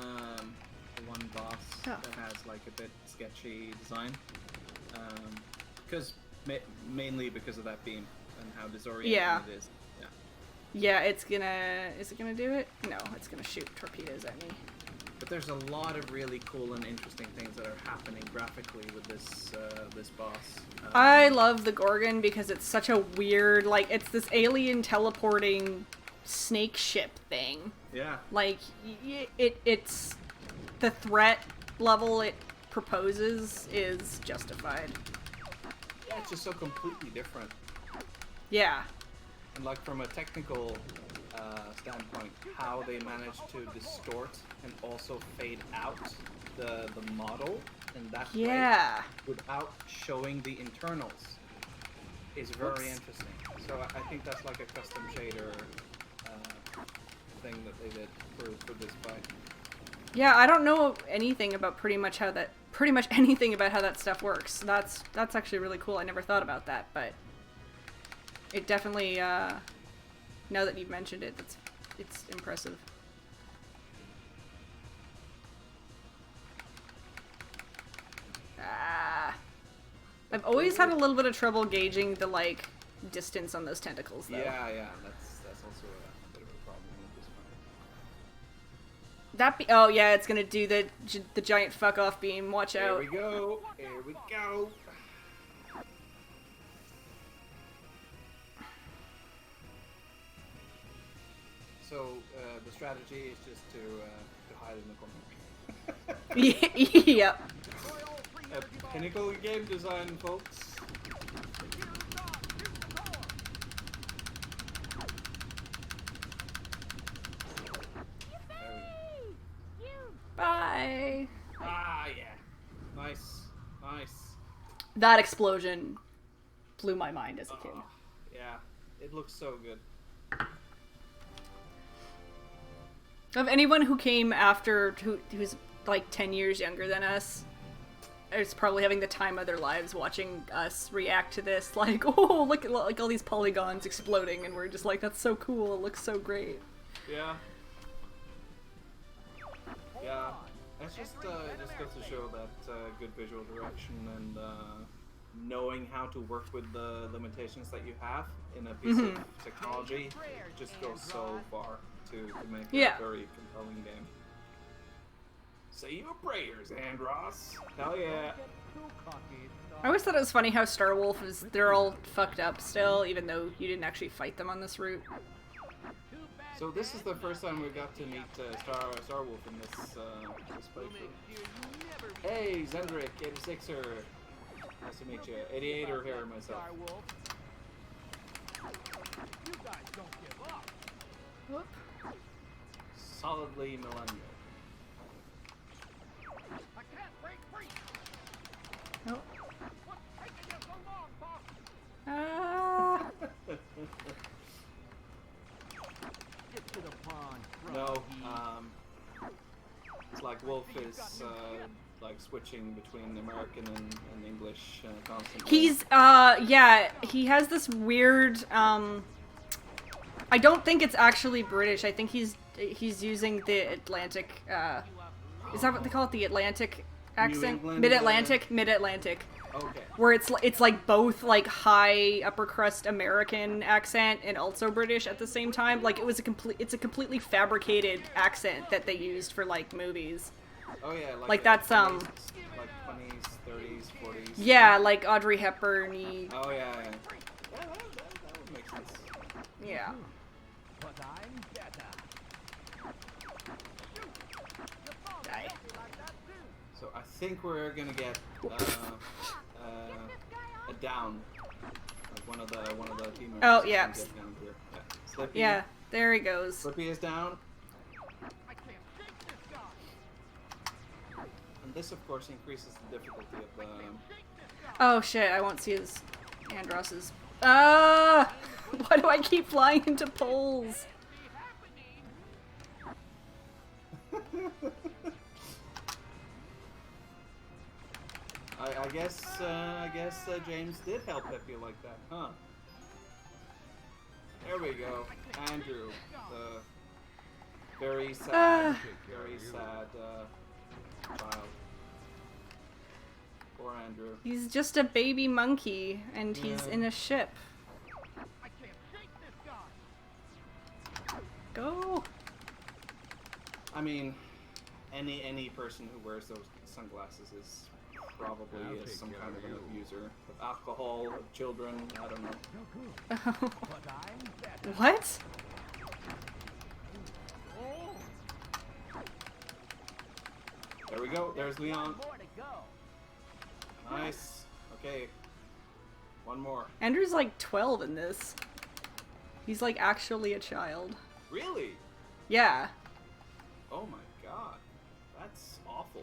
boss Oh. that has like a bit sketchy design, because mainly because of that beam and how disorienting Yeah. it is. Yeah. Yeah, is it gonna do it? No, it's gonna shoot torpedoes at me. But there's a lot of really cool and interesting things that are happening graphically with this boss. I love the Gorgon because it's such a weird, like, it's this alien teleporting snake ship thing. Yeah. Like, it's the threat level it proposes is justified. Yeah, it's just so completely different. Yeah. And like from a technical standpoint, how they managed to distort and also fade out the model in that way Yeah. without showing the internals is very Oops. interesting. So I think that's like a custom shader thing that they did for this fight. Yeah, I don't know anything about pretty much anything about how that stuff works. That's actually really cool. I never thought about that, but it definitely, now that you've mentioned it, it's impressive. Ah. I've always had a little bit of trouble gauging the, like, distance on those tentacles, though. Yeah, that's also a bit of a problem with this one. Oh yeah, it's gonna do the giant fuck off beam. Watch Here out. we go. Here we go. So the strategy is just to hide in the corner. Yep. A pinnacle game design, folks. Bye. Ah, yeah. Nice. Nice. That explosion blew my mind as a kid. Yeah. It looks so good. Of anyone who came after, who's like 10 years younger than us, is probably having the time of their lives watching us react to this, like, oh, look at like all these polygons exploding, and we're just like, that's so cool, it looks so great. Yeah. Yeah. It just goes to show that good visual direction and knowing how to work with the limitations that you have in a piece of technology just goes so far to make Yeah. a very compelling game. Say your prayers, Andros. Hell yeah. I always thought it was funny how Star Wolf they're all fucked up still, even though you didn't actually fight them on this route. So this is the first time we got to meet Star Wolf in this playthrough. Hey, Zendrick, 86er. Nice to meet you. 88er here myself. You guys don't give up. Whoop. Solidly millennial. I can't break free. Oh. What's taking you so long, boss? Ah. like Wolf is like switching between American and English constantly. He's yeah, he has this weird I don't think it's actually British. I think he's using the Atlantic is that what they call it? The Atlantic accent? England, Mid-Atlantic? Mid-Atlantic. Okay. Where it's like both like high upper crust American accent and also British at the same time. Like it's a completely fabricated accent that they used for like movies. Oh yeah, Like that's like 20s, 30s, 40s. Yeah, like Audrey Hepburn-y. Oh yeah. Yeah, that would make sense. Yeah. But I'm better. Die. So I think we're gonna get a down. Like one of the team members. Oh, is yeah. gonna get down here. Yeah. Slippy. Yeah, there he goes. Slippy is down. I can't shake this guy. And this of course increases the difficulty of Oh shit, I won't see his Andross's. Why do I keep flying into poles? I guess James did help Peppy like that, huh? There we go. Andrew, the very sad child. Poor Andrew. He's just a baby monkey, and he's Yeah. in a ship. I can't shake this guy. Go! I mean, any person who wears those sunglasses is probably some kind of an abuser of alcohol, of children. I don't know. But I'm better. What? There we go. There's Leon. More to go. Nice. Okay. One more. Andrew's like 12 in this. He's like actually a child. Really? Yeah. Oh my god. That's awful.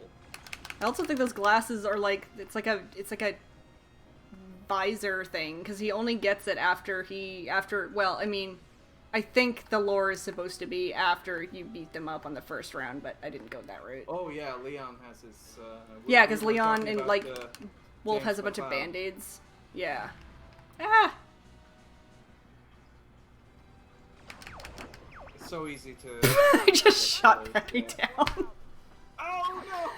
I also think those glasses are like it's like a visor thing because he only gets it after well, I mean, I think the lore is supposed to be after you beat them up on the first round, but I didn't go that route. Oh yeah, Leon has his. Yeah, because we were Leon talking and about like the Wolf James has a bunch of profile. band-aids. Yeah. Ah! It's so easy to. I just shot to- Peppy yeah. down. Oh no!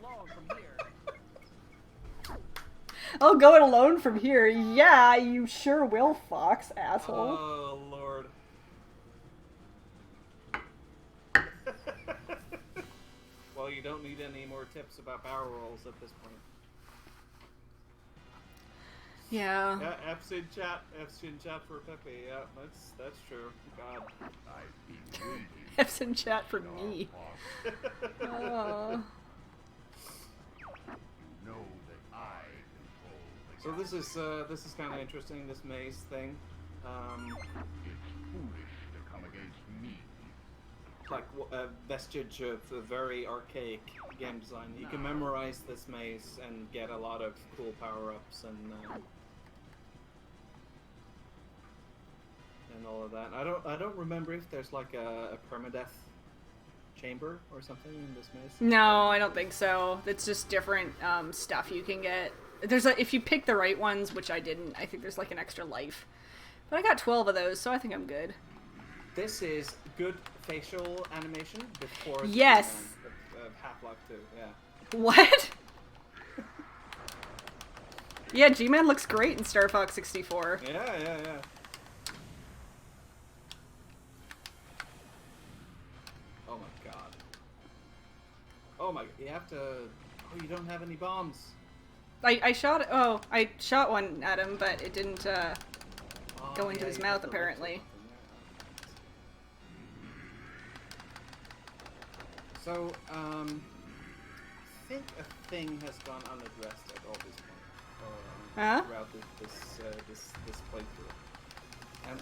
Along from here. I'll go it alone from here. Yeah, you sure will, Fox, asshole. Oh lord. Well, you don't need any more tips about power rolls at this point. Yeah. Yeah, F's in chat for Pepe. Yeah, that's true. God. F's in chat for me. Oh. So this is kind of interesting. This maze thing. Like a vestige of a very archaic game design. You can memorize this maze and get a lot of cool power-ups and all of that. I don't remember if there's like a permadeath chamber or something in this maze. No, I don't think so. It's just different stuff you can get. If you pick the right ones, which I didn't, I think there's like an extra life. But I got 12 of those, so I think I'm good. This is good facial animation before Yes. the Half-Life 2, yeah. What? Yeah, G-Man looks great in Star Fox 64. Yeah. Oh my god. Oh my, you have to, oh, you don't have any bombs. I shot one at him, but it didn't go into his you mouth, have to lift apparently. something, yeah. So, I think a thing has gone unaddressed at all this point, Huh? throughout this playthrough.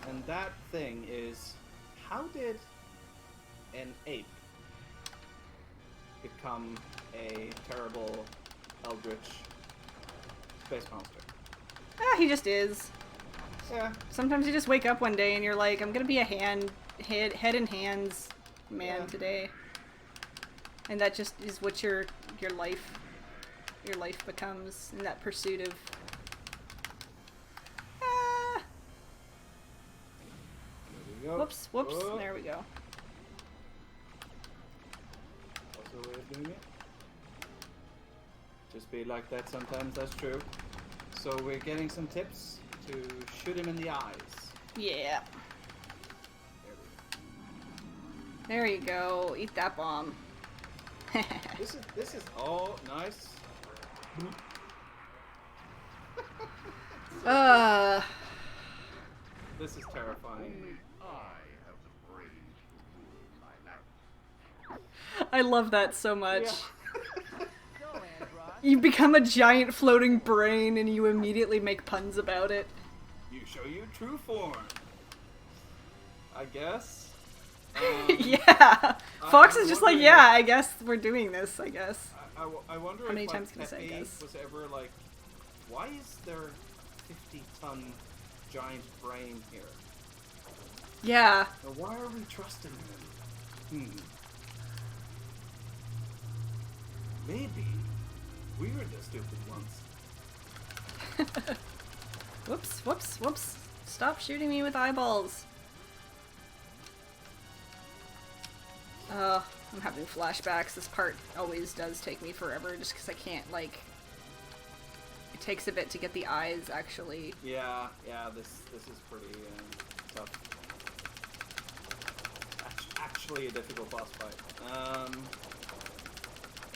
And that thing is, how did an ape become a terrible eldritch space monster? Ah, he just is. Yeah. Sometimes you just wake up one day and you're like, I'm gonna be a head and hands man Yeah. today. And that just is what your life becomes in that pursuit of. Ah! There we go. Whoops! Whoops! Oh. There we go. Also a way of doing it. Just be like that sometimes, that's true. So we're getting some tips to shoot him in the eyes. Yeah. There we There you go. Eat that bomb. go. This is oh nice. This is terrifying. I love that so much. Yeah. You become a giant floating brain and you immediately make puns about it. You show your true form. I guess. Yeah. Fox I'm is just like, wondering yeah, if- I guess we're doing this, I guess. I wonder How if many like, times can I say Pepe guess? was ever like, why is there 50-ton giant brain here? Yeah. Now, why are we trusting him? Maybe we were the stupid ones. Whoops, whoops, whoops. Stop shooting me with eyeballs. I'm having flashbacks. This part always does take me forever just because I can't, like... It takes a bit to get the eyes, actually. Yeah, this is pretty tough. Actually a difficult boss fight.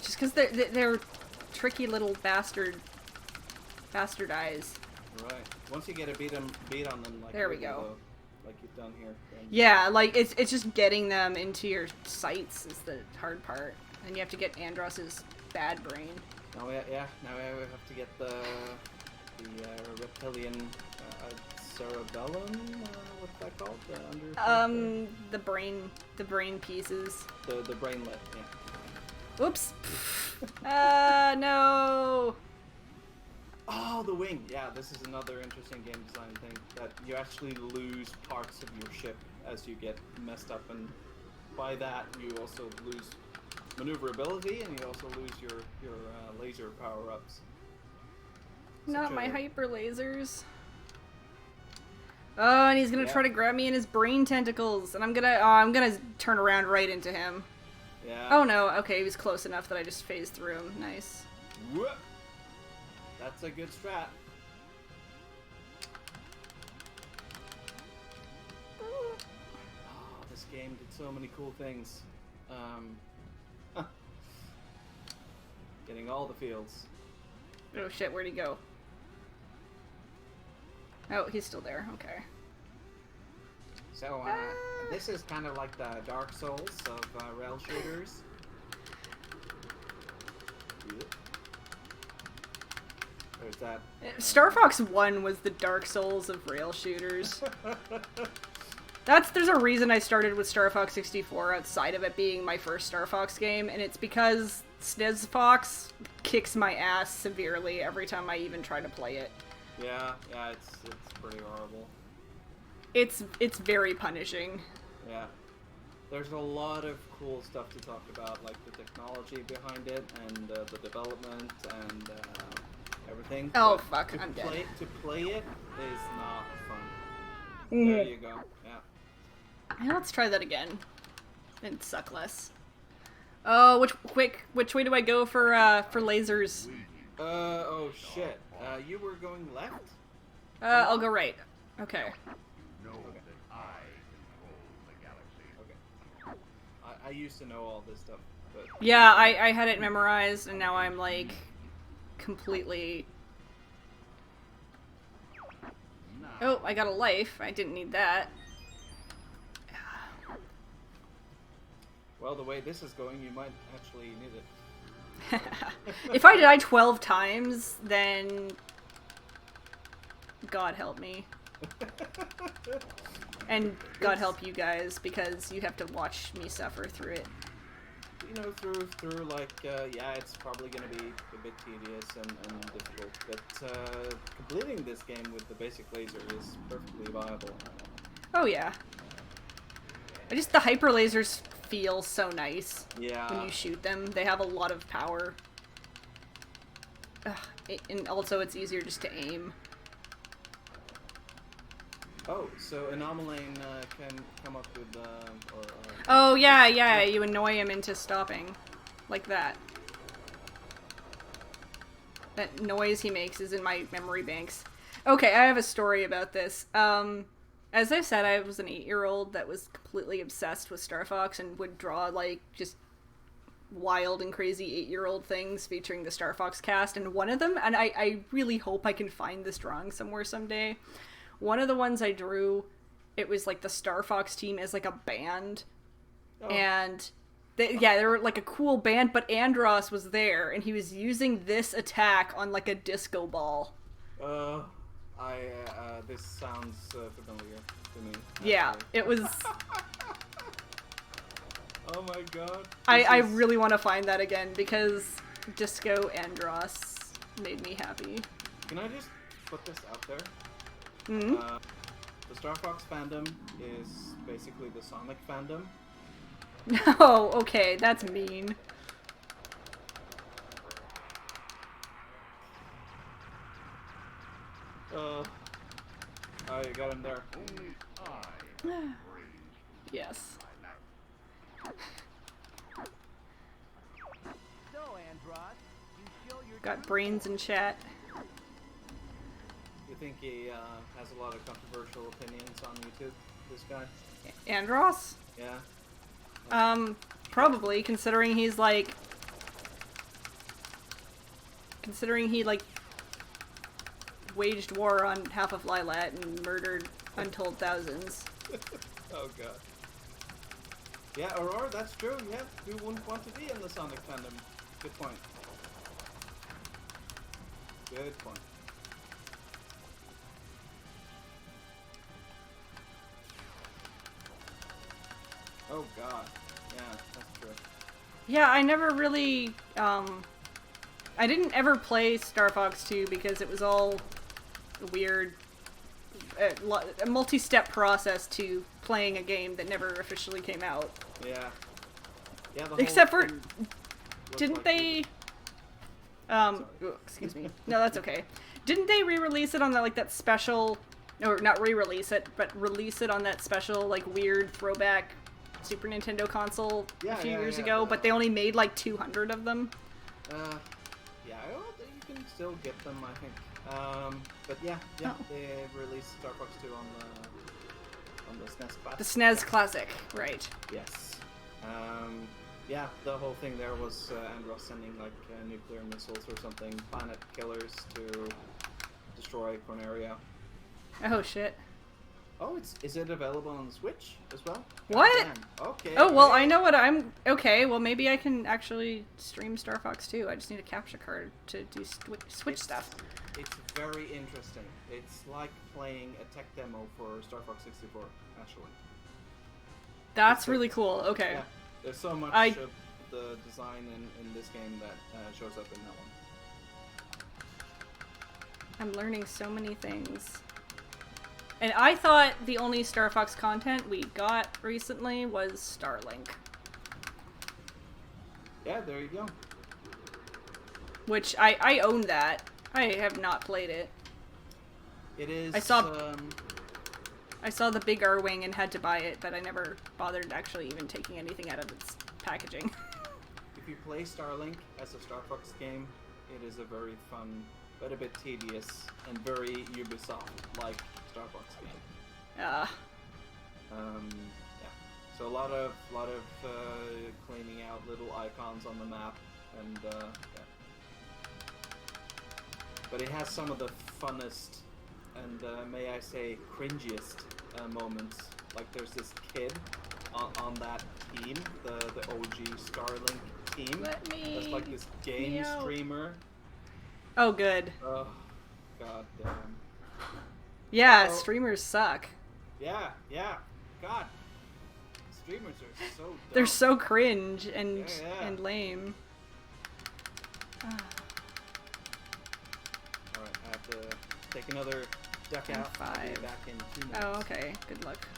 Just because they're tricky little bastard eyes. Right. Once you get a beat on them, like There we really go. low, like you've done here. Then Yeah, like, it's just getting them into your sights is the hard part. And you have to get Andros's bad brain. Now we have to get the reptilian cerebellum. What's that called? The brain pieces. The brainlet. Yeah. Oops. No. Oh, the wing. Yeah, this is another interesting game design thing, that you actually lose parts of your ship as you get messed up, and by that you also lose maneuverability, and you also lose your laser power-ups. Not my hyper lasers. Oh, and he's gonna try to grab me in his brain tentacles, and I'm gonna turn around right into him. Yeah. Oh no, okay, he was close enough that I just phased through him. Nice. Whoop. That's a good strat. Oh, this game did so many cool things. Getting all the fields. Oh shit, where'd he go? Oh, he's still there. Okay. So, this is kind of like the Dark Souls of rail shooters. There's that. Star Fox 1 was the Dark Souls of rail shooters. There's a reason I started with Star Fox 64 outside of it being my first Star Fox game, and it's because SNES Fox kicks my ass severely every time I even try to play it. Yeah, it's pretty horrible. It's very punishing. Yeah. There's a lot of cool stuff to talk about, like the technology behind it, and the development, and everything. Oh, But fuck, I'm dead. To play it is not fun. Mm. There you go, yeah. Now let's try that again. And suck less. Oh, which way do I go for lasers? Oh shit. You were going left? I'll go right. Okay. I used to know all this stuff, but... Yeah, I had it memorized, and now I'm, like, completely... Oh, I got a life. I didn't need that. Well, the way this is going, you might actually need it. If I die 12 times, then... God help me. And God help you guys, because you have to watch me suffer through it. You know, through like, yeah, it's probably gonna be a bit tedious and difficult, but completing this game with the basic laser is perfectly viable. Oh yeah. The hyper lasers feel so nice Yeah. when you shoot them. They have a lot of power. Ugh, and also it's easier just to aim. Oh, so Anomaline can come up with Oh yeah, yeah, you annoy him into stopping. Like that. That noise he makes is in my memory banks. Okay, I have a story about this. As I said, I was an 8-year-old that was completely obsessed with Star Fox and would draw, like, just wild and crazy 8-year-old things featuring the Star Fox cast, and one of them, and I really hope I can find this drawing somewhere someday, one of the ones I drew, it was, like, the Star Fox team as, like, a band, and... they were like a cool band, but Andros was there, and he was using this attack on like a disco ball. This sounds familiar to me. Yeah, it was... Oh my god. I really want to find that again, because Disco Andros made me happy. Can I just put this out there? Mm-hmm. The Star Fox fandom is basically the Sonic fandom. No, okay, that's mean. Oh, you got him there. Yes. So, Andros, you show your Got brains in chat. You think he has a lot of controversial opinions on YouTube, this guy? Andros? Yeah. Probably, considering he, like, waged war on half of LYLAT and murdered untold thousands. Oh god. Yeah, Aurora, that's true, yeah. Who wouldn't want to be in the Sonic fandom? Good point. Good point. Oh god. Yeah, that's true. Yeah, I never really, I didn't ever play Star Fox 2 because it was all weird, a multi-step process to playing a game that never officially came out. Yeah. Yeah, the whole Except for, thing didn't like they, excuse me, no, that's okay. Didn't they re-release it on that, like, that special, or not re-release it, but release it on that special, like, weird throwback Super Nintendo console a few years ago, but they only made like 200 of them. Yeah, well, you can still get them, I think. But yeah, they released Star Fox 2 on the SNES Classic. The SNES Classic, right. Yes. Yeah, the whole thing there was Andros sending like nuclear missiles or something, planet killers to destroy Corneria. Oh shit. Oh, is it available on Switch as well? What? Damn. Okay. Oh, well, I know what I'm... Okay, well, maybe I can actually stream Star Fox 2. I just need a capture card to do Switch stuff. It's very interesting. It's like playing a tech demo for Star Fox 64, actually. That's really cool. Okay. Yeah, there's so much of the design in this game that shows up in that one. I'm learning so many things. And I thought the only Star Fox content we got recently was Starlink. Yeah, there you go. Which, I own that. I have not played it. It is... I saw the big R-Wing and had to buy it, but I never bothered actually even taking anything out of its packaging. If you play Starlink as a Star Fox game, it is a very fun, but a bit tedious, and very Ubisoft-like Star Fox game. Yeah. So a lot of cleaning out little icons on the map, and yeah. But it has some of the funnest and may I say cringiest moments. Like there's this kid on that team, the OG Starlink team. That's like this game streamer. Oh, good. Oh, god damn. Yeah, streamers suck. Yeah. God. Streamers are so dumb. They're so cringe and Yeah. lame. Alright, I have to take another duck out. I'll be 5. back in 2 minutes. Oh, okay. Good luck.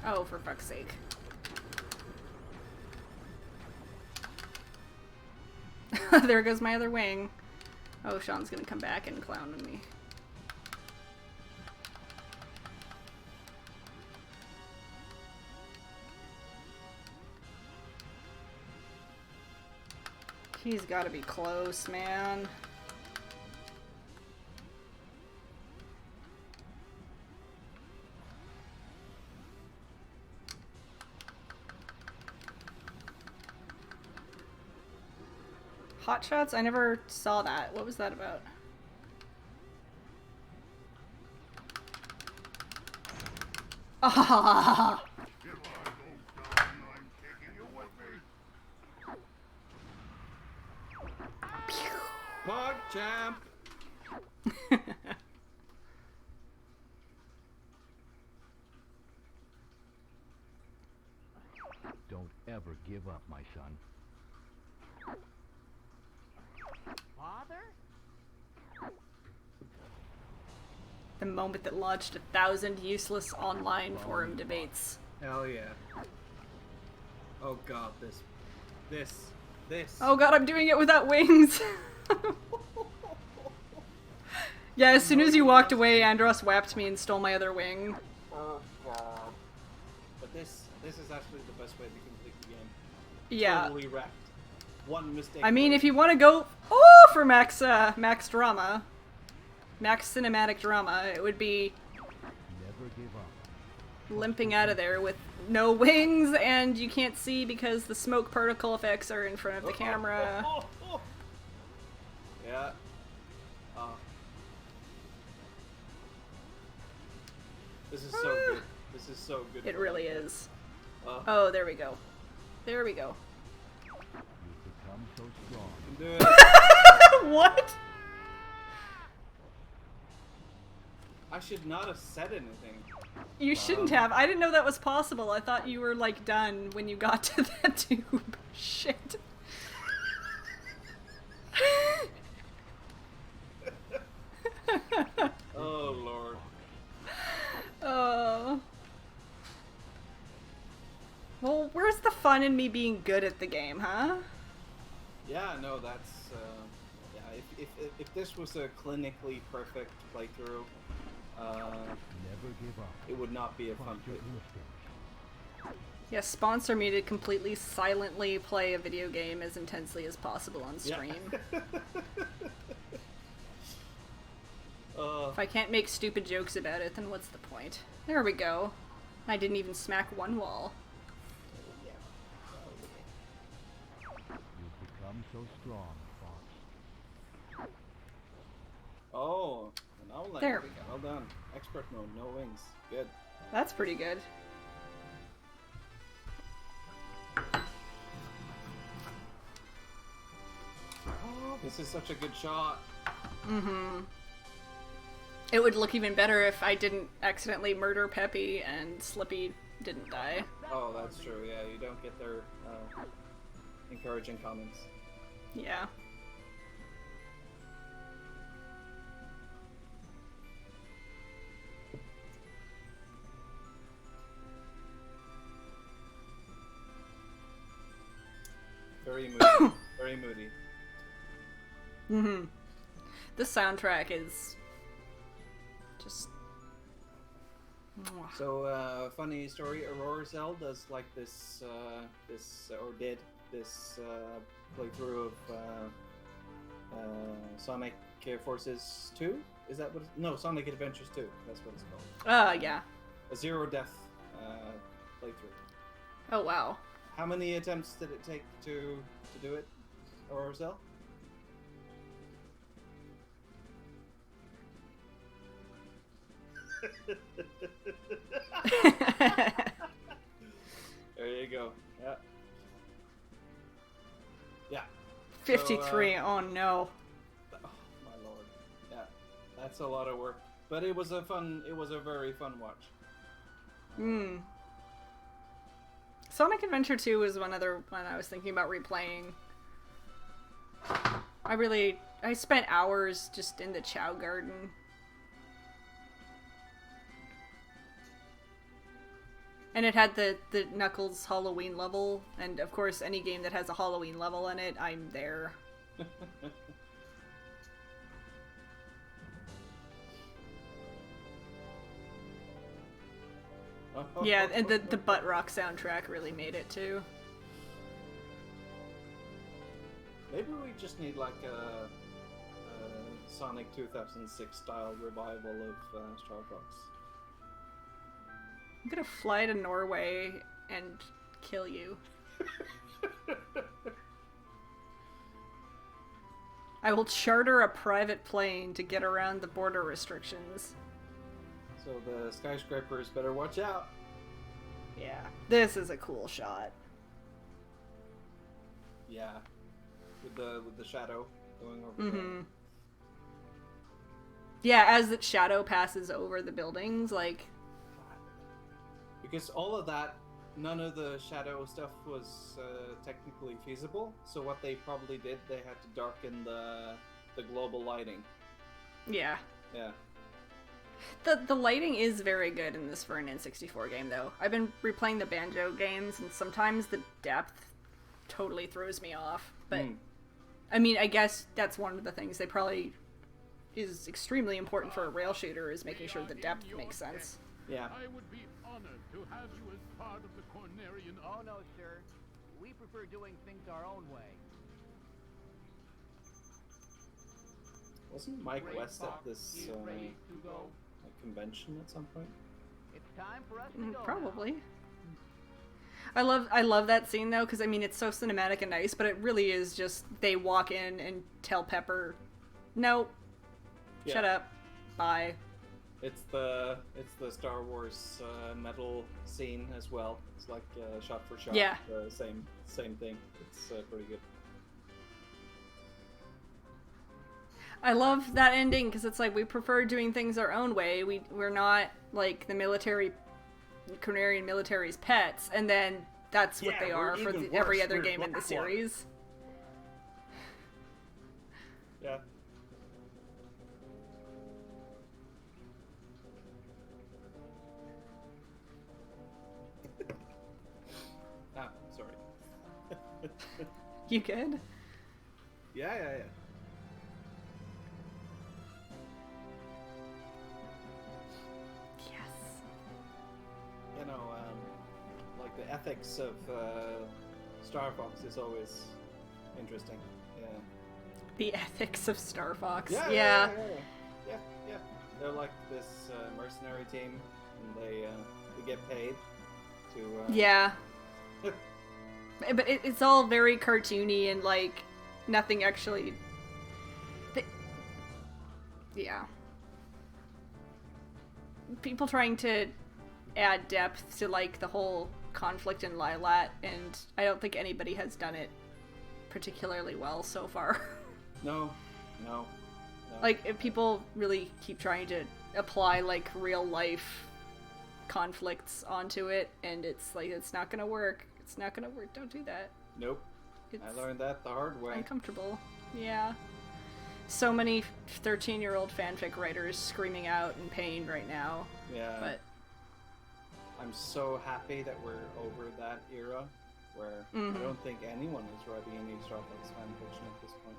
Oh, for fuck's sake. There goes my other wing. Oh, Sean's gonna come back and clown on me. He's gotta be close, man. Hot shots? I never saw that. What was that about? Ah! Pog champ. Don't ever give up, my son. Father? The moment that launched 1,000 useless online forum debates. Hell yeah. Oh god, this. Oh god, I'm doing it without wings! Yeah, as soon as you walked away, Andros whapped me and stole my other wing. Oh god. But this is actually the best way to complete the game. Yeah. Totally wrecked. One mistake. I mean, away. if you want to go for max drama, max cinematic drama, it would be Never give up. limping out of there with no wings and you can't see because the smoke particle effects are in front of the camera. Yeah. This is so good. This is so good. It really is. Uh, Oh, there we go. There we go. You've become so strong. do it. What? I should not have said anything. You shouldn't have. I didn't know that was possible. I thought you were, like, done when you got to that tube. Shit. Oh lord. Oh. Well, where's the fun in me being good at the game, huh? Yeah, no, that's yeah. If this was a clinically perfect playthrough, Never give up. it would not be a fun Fight your playthrough. instinct. Yes, sponsor me to completely silently play a video game as intensely as possible on stream. If I can't make stupid jokes about it, then what's the point? There we go. I didn't even smack one wall. You've become so strong, Fox. Oh, an outline. There we go. Well done. Expert mode, no wings. Good. That's pretty good. Oh, this is such a good shot. Mm-hmm. It would look even better if I didn't accidentally murder Peppy and Slippy didn't die. Oh, that's true. Yeah, you don't get their encouraging comments. Yeah. Very moody. Very moody. Mm-hmm. The soundtrack is just... Mwah. So, funny story, Aurora Zell does like this, or did this, playthrough of, Sonic Forces 2? Is that what it's... No, Sonic Adventures 2, that's what it's called. Yeah. A zero death, playthrough. Oh, wow. How many attempts did it take to do it, Aurora Zell? There you go. Yeah. Yeah. 53, oh no. Oh my lord. Yeah. That's a lot of work. But it was a very fun watch. Hmm. Sonic Adventure 2 was one other one I was thinking about replaying. I spent hours just in the Chow Garden. And it had the Knuckles Halloween level, and of course any game that has a Halloween level in it, I'm there. Yeah, and the butt rock soundtrack really made it too. Maybe we just need like a Sonic 2006 style revival of Star Fox. I'm gonna fly to Norway and kill you. I will charter a private plane to get around the border restrictions. So the skyscrapers better watch out. Yeah, this is a cool shot. Yeah, with the shadow going over. Mm-hmm. Yeah, as the shadow passes over the buildings, like... Because all of that, none of the shadow stuff was technically feasible. So what they probably did, they had to darken the global lighting. Yeah. Yeah. The lighting is very good in this for an N64 game, though. I've been replaying the Banjo games, and sometimes the depth totally throws me off. But, I mean, I guess that's one of the things they probably is extremely important for a rail shooter, is making sure the depth makes sense. Yeah. I would be honored to have you as part of the Cornerian Oh no, sir. We prefer doing things our own way. Wasn't Mike Great West at Fox this is ready to go. convention at some point? It's time for us to go. Probably. I love that scene, though, because, I mean, it's so cinematic and nice, but it really is just they walk in and tell Pepper, nope, shut up, bye. It's the Star Wars medal scene as well. It's like shot for shot. Yeah. Same thing. It's pretty good. I love that ending because it's like we prefer doing things our own way. We're not like the Cornerian military's pets, and then that's what they are for every other game in the series. Yeah. Sorry. You good? Yeah. Yes. You know, like the ethics of Star Fox is always interesting. Yeah. The ethics of Star Fox. Yeah. They're like this mercenary team, and they get paid to. Yeah. But it's all very cartoony and like nothing actually. Yeah. People trying to add depth to like the whole conflict in LYLAT, and I don't think anybody has done it particularly well so far. No. Like, if people really keep trying to apply like real life conflicts onto it, and it's like it's not gonna work. It's not gonna work. Don't do that. Nope. It's I learned that the hard way. uncomfortable. Yeah. So many 13-year-old fanfic writers screaming out in pain right now. Yeah. But I'm so happy that we're over that era where I don't think anyone is writing any Star Fox fanfiction at this point.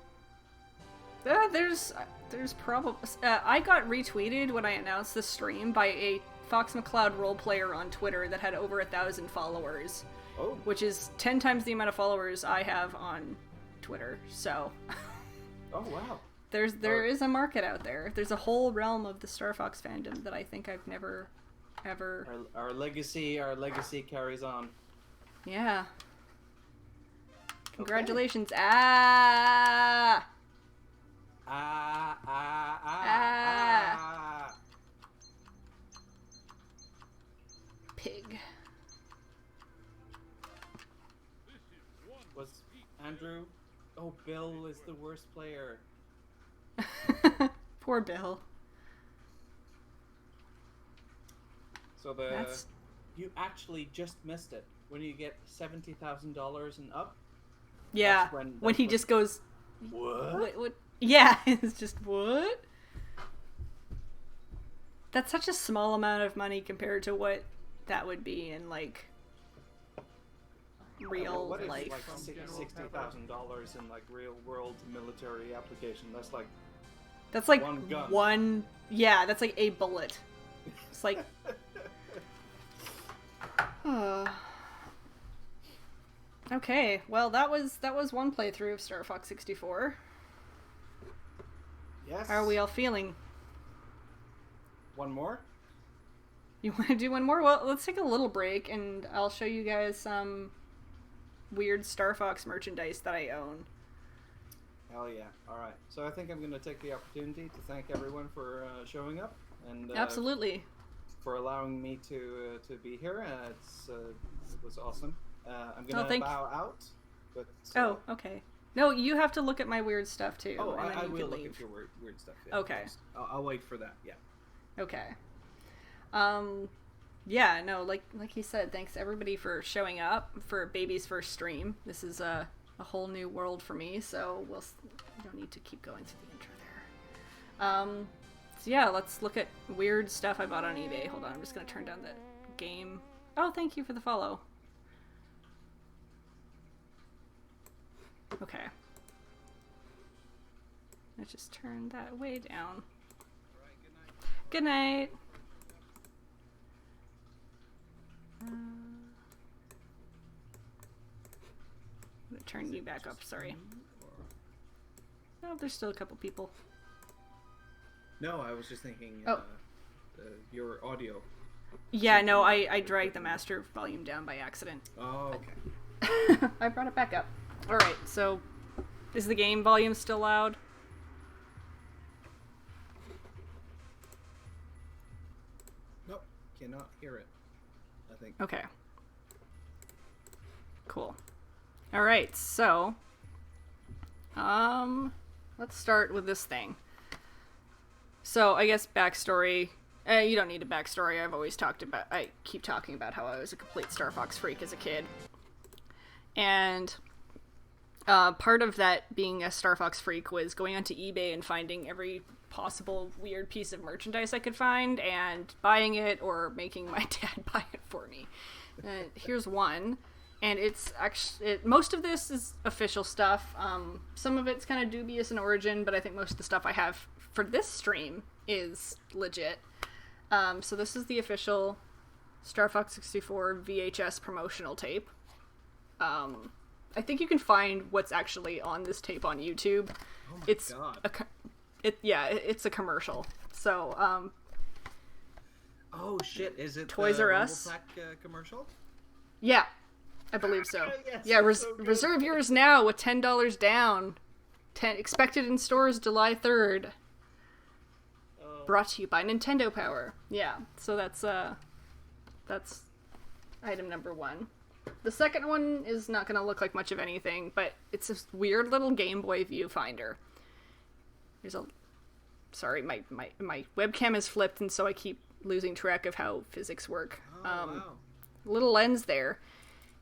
there's probably I got retweeted when I announced the stream by a Fox McCloud role player on Twitter that had over 1,000 followers. Oh. Which is 10 times the amount of followers I have on Twitter. So Oh wow. there is a market out there. There's a whole realm of the Star Fox fandom that I think I've never ever. Our legacy carries on. Yeah. Okay. Congratulations. Pig. Was Andrew? Oh, Bill is the worst player. Poor Bill. So you actually just missed it. When you get $70,000 and up. Yeah. That's when he just goes. What? Yeah, it's just what? That's such a small amount of money compared to what that would be in like real what is life. like $60,000 in like real world military application? That's like That's like one gun. yeah, that's like a bullet. It's like okay, well that was one playthrough of Star Fox 64. Yes. How are we all feeling? One more? You want to do one more? Well, let's take a little break and I'll show you guys some weird Star Fox merchandise that I own. Hell yeah. Alright. So I think I'm going to take the opportunity to thank everyone for showing up. And Absolutely. for allowing me to be here. It was awesome. I'm going to bow out. But, oh, okay. No, you have to look at my weird stuff too. Oh, and then I you will can look leave. at your weird stuff. Yeah, Okay. I'll wait for that. Yeah. Okay. Yeah, no, like he said, thanks everybody for showing up for Baby's first stream. This is a whole new world for me, so we don't need to keep going through the intro there. So yeah, let's look at weird stuff I bought on eBay. Hold on, I'm just gonna turn down the game. Oh, thank you for the follow. Okay. Let's just turn that way down. Good night. I'm gonna turn you back up, sorry. Oh, there's still a couple people. No, I was just thinking your audio. Yeah, no, I dragged the master volume down by accident. Oh, okay. I brought it back up. Alright, so is the game volume still loud? Nope, cannot hear it, I think. Okay. Cool. Alright, so let's start with this thing. So I guess backstory. You don't need a backstory. I keep talking about how I was a complete Star Fox freak as a kid. And part of that being a Star Fox freak was going onto eBay and finding every possible weird piece of merchandise I could find and buying it or making my dad buy it for me. And here's one. And it's actually, most of this is official stuff. Some of it's kind of dubious in origin, but I think most of the stuff I have for this stream is legit. So this is the official Star Fox 64 VHS promotional tape. I think you can find what's actually on this tape on YouTube. Oh my it's God. It's a commercial. So Oh shit! Is it Toys the R Rumble Us? Pack, commercial? yeah, I believe so. Yes, Yeah, that's so good. reserve yours now with $10 down. Expected in stores July 3rd. Brought to you by Nintendo Power. Yeah, so that's item number one. The second one is not going to look like much of anything, but it's this weird little Game Boy viewfinder. Sorry, my webcam is flipped, and so I keep losing track of how physics work. Oh, wow. Little lens there,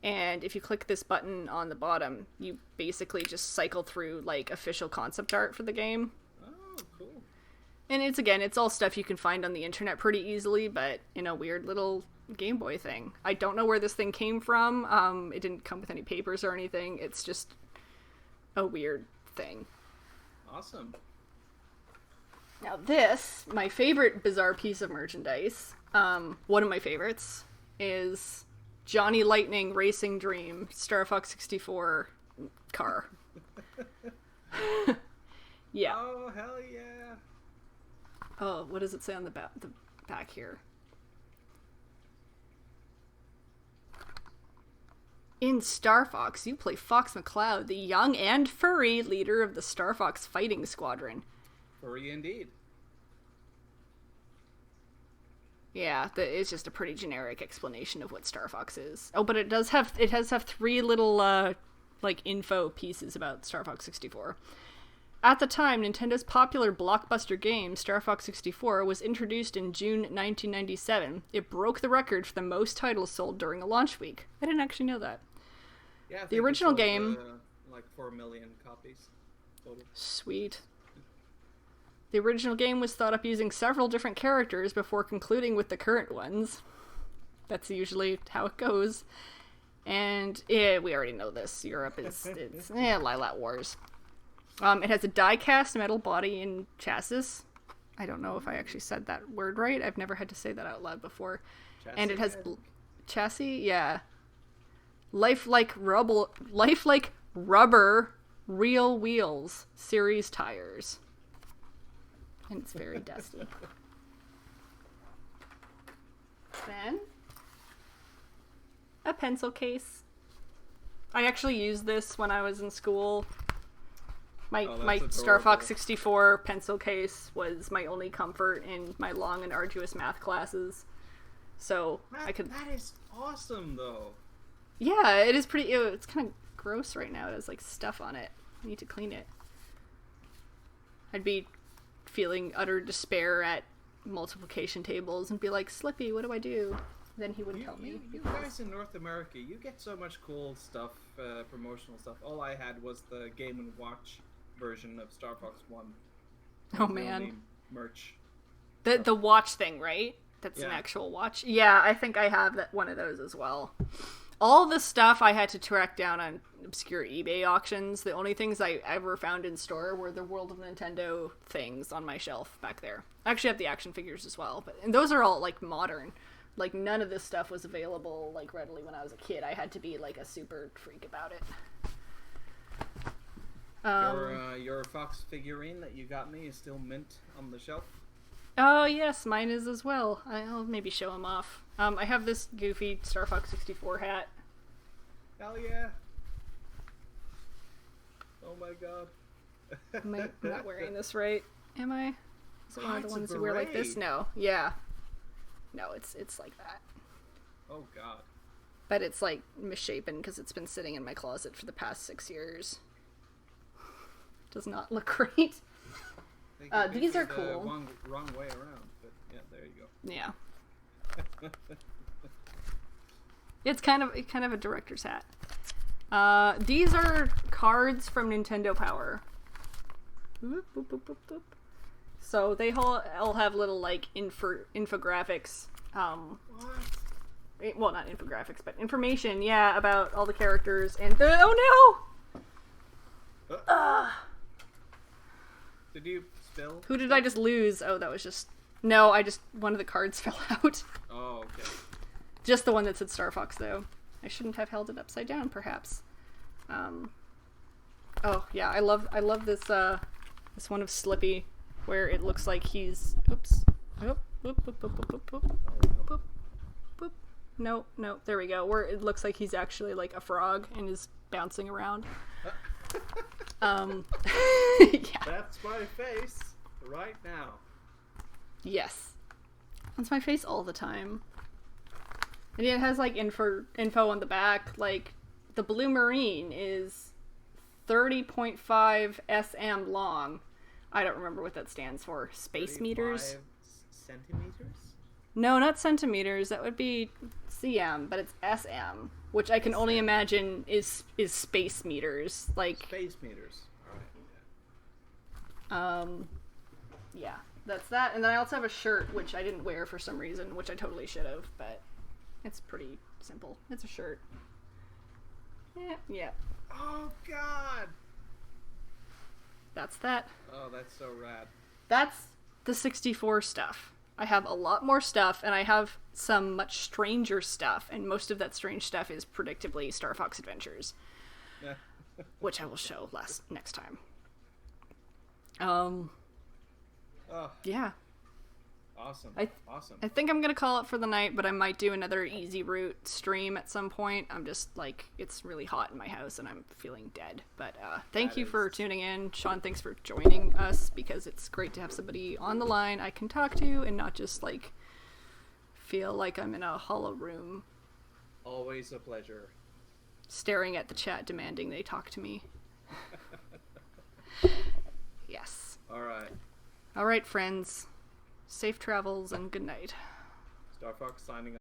and if you click this button on the bottom, you basically just cycle through like official concept art for the game. Oh, cool. And it's all stuff you can find on the internet pretty easily, but in a weird little Game Boy thing. I don't know where this thing came from. It didn't come with any papers or anything. It's just a weird thing. Awesome. Now this, my favorite bizarre piece of merchandise, one of my favorites, is Johnny Lightning Racing Dream Star Fox 64 car. Yeah. Oh, hell yeah. Oh, what does it say on the back here? In Star Fox, you play Fox McCloud, the young and furry leader of the Star Fox fighting squadron. Furry indeed. Yeah, it's just a pretty generic explanation of what Star Fox is. Oh, but it does have three little like info pieces about Star Fox 64. At the time, Nintendo's popular blockbuster game, Star Fox 64, was introduced in June 1997. It broke the record for the most titles sold during a launch week. I didn't actually know that. Yeah, I think The it original sold, game... like 4 million copies total. Sweet. The original game was thought up using several different characters before concluding with the current ones. That's usually how it goes. And yeah, we already know this. Europe is LYLAT Wars. It has a die-cast metal body and chassis. I don't know if I actually said that word right. I've never had to say that out loud before. Chassis, And it has I think. chassis, yeah. Lifelike rubber real wheels series tires. And it's very dusty. Then a pencil case. I actually used this when I was in school. My that's Star Fox adorable. 64 pencil case was my only comfort in my long and arduous math classes. So I could. That is awesome, though. Yeah, it is pretty. Ew, it's kind of gross right now. It has like stuff on it. I need to clean it. I'd be feeling utter despair at multiplication tables and be like, Slippy, what do I do? Then he would tell me. You guys in North America, you get so much cool stuff, promotional stuff. All I had was the Game & Watch version of Star Fox 1. Oh, The man. only merch. The watch thing, right? That's an Yeah. actual watch. Yeah, I think I have one of those as well. All the stuff I had to track down on obscure eBay auctions. The only things I ever found in store were the World of Nintendo things on my shelf back there. I actually have the action figures as well, and those are all like modern. Like none of this stuff was available like readily when I was a kid. I had to be like a super freak about it. Your Fox figurine that you got me is still mint on the shelf. Oh yes, mine is as well. I'll maybe show him off. I have this goofy Star Fox 64 hat. Hell yeah! Oh my god. I'm not wearing this right, am I? Is it one of the it's a ones you wear like this? beret. No. Yeah. No, it's like that. Oh god. But it's like misshapen because it's been sitting in my closet for the past 6 years. Does not look great. These are cool. Wrong way around, but yeah, there you go. Yeah. It's kind of a director's hat. These are cards from Nintendo Power. Boop, boop, boop, boop, boop. So they all have little like infographics. Well, not infographics, but information. Yeah, about all the characters and oh no! Did you spill? Who did I just lose? Oh, that was just no. One of the cards fell out. Oh, okay. Just the one that said Star Fox, though. I shouldn't have held it upside down, perhaps. Oh yeah, I love this this one of Slippy, where it looks like he's oops. Oop, boop, boop, boop, boop, boop, boop, boop, boop. No, there we go. Where it looks like he's actually like a frog and is bouncing around. Yeah. That's my face right now. Yes. That's my face all the time. And it has like info on the back, like the Blue Marine is 30.5 SM long. I don't remember what that stands for. Space meters? 35 centimeters? No, not centimeters. That would be CM, but it's SM, which I can only imagine is space meters. Like Space meters. Alright. yeah, that's that. And then I also have a shirt which I didn't wear for some reason, which I totally should have, but it's pretty simple. It's a shirt. Yeah. Oh god! That's that. Oh, that's so rad. That's the 64 stuff. I have a lot more stuff, and I have some much stranger stuff, and most of that strange stuff is predictably Star Fox Adventures, which I will show next time. Oh, Yeah. awesome. Awesome. I think I'm gonna call it for the night, but I might do another Easy Route stream at some point. I'm just like, it's really hot in my house and I'm feeling dead. But thank you for tuning in. Sean, thanks for joining us, because it's great to have somebody on the line I can talk to and not just like feel like I'm in a hollow room Always a pleasure. staring at the chat demanding they talk to me. Yes. Alright. Friends. Safe travels and good night. Star Fox signing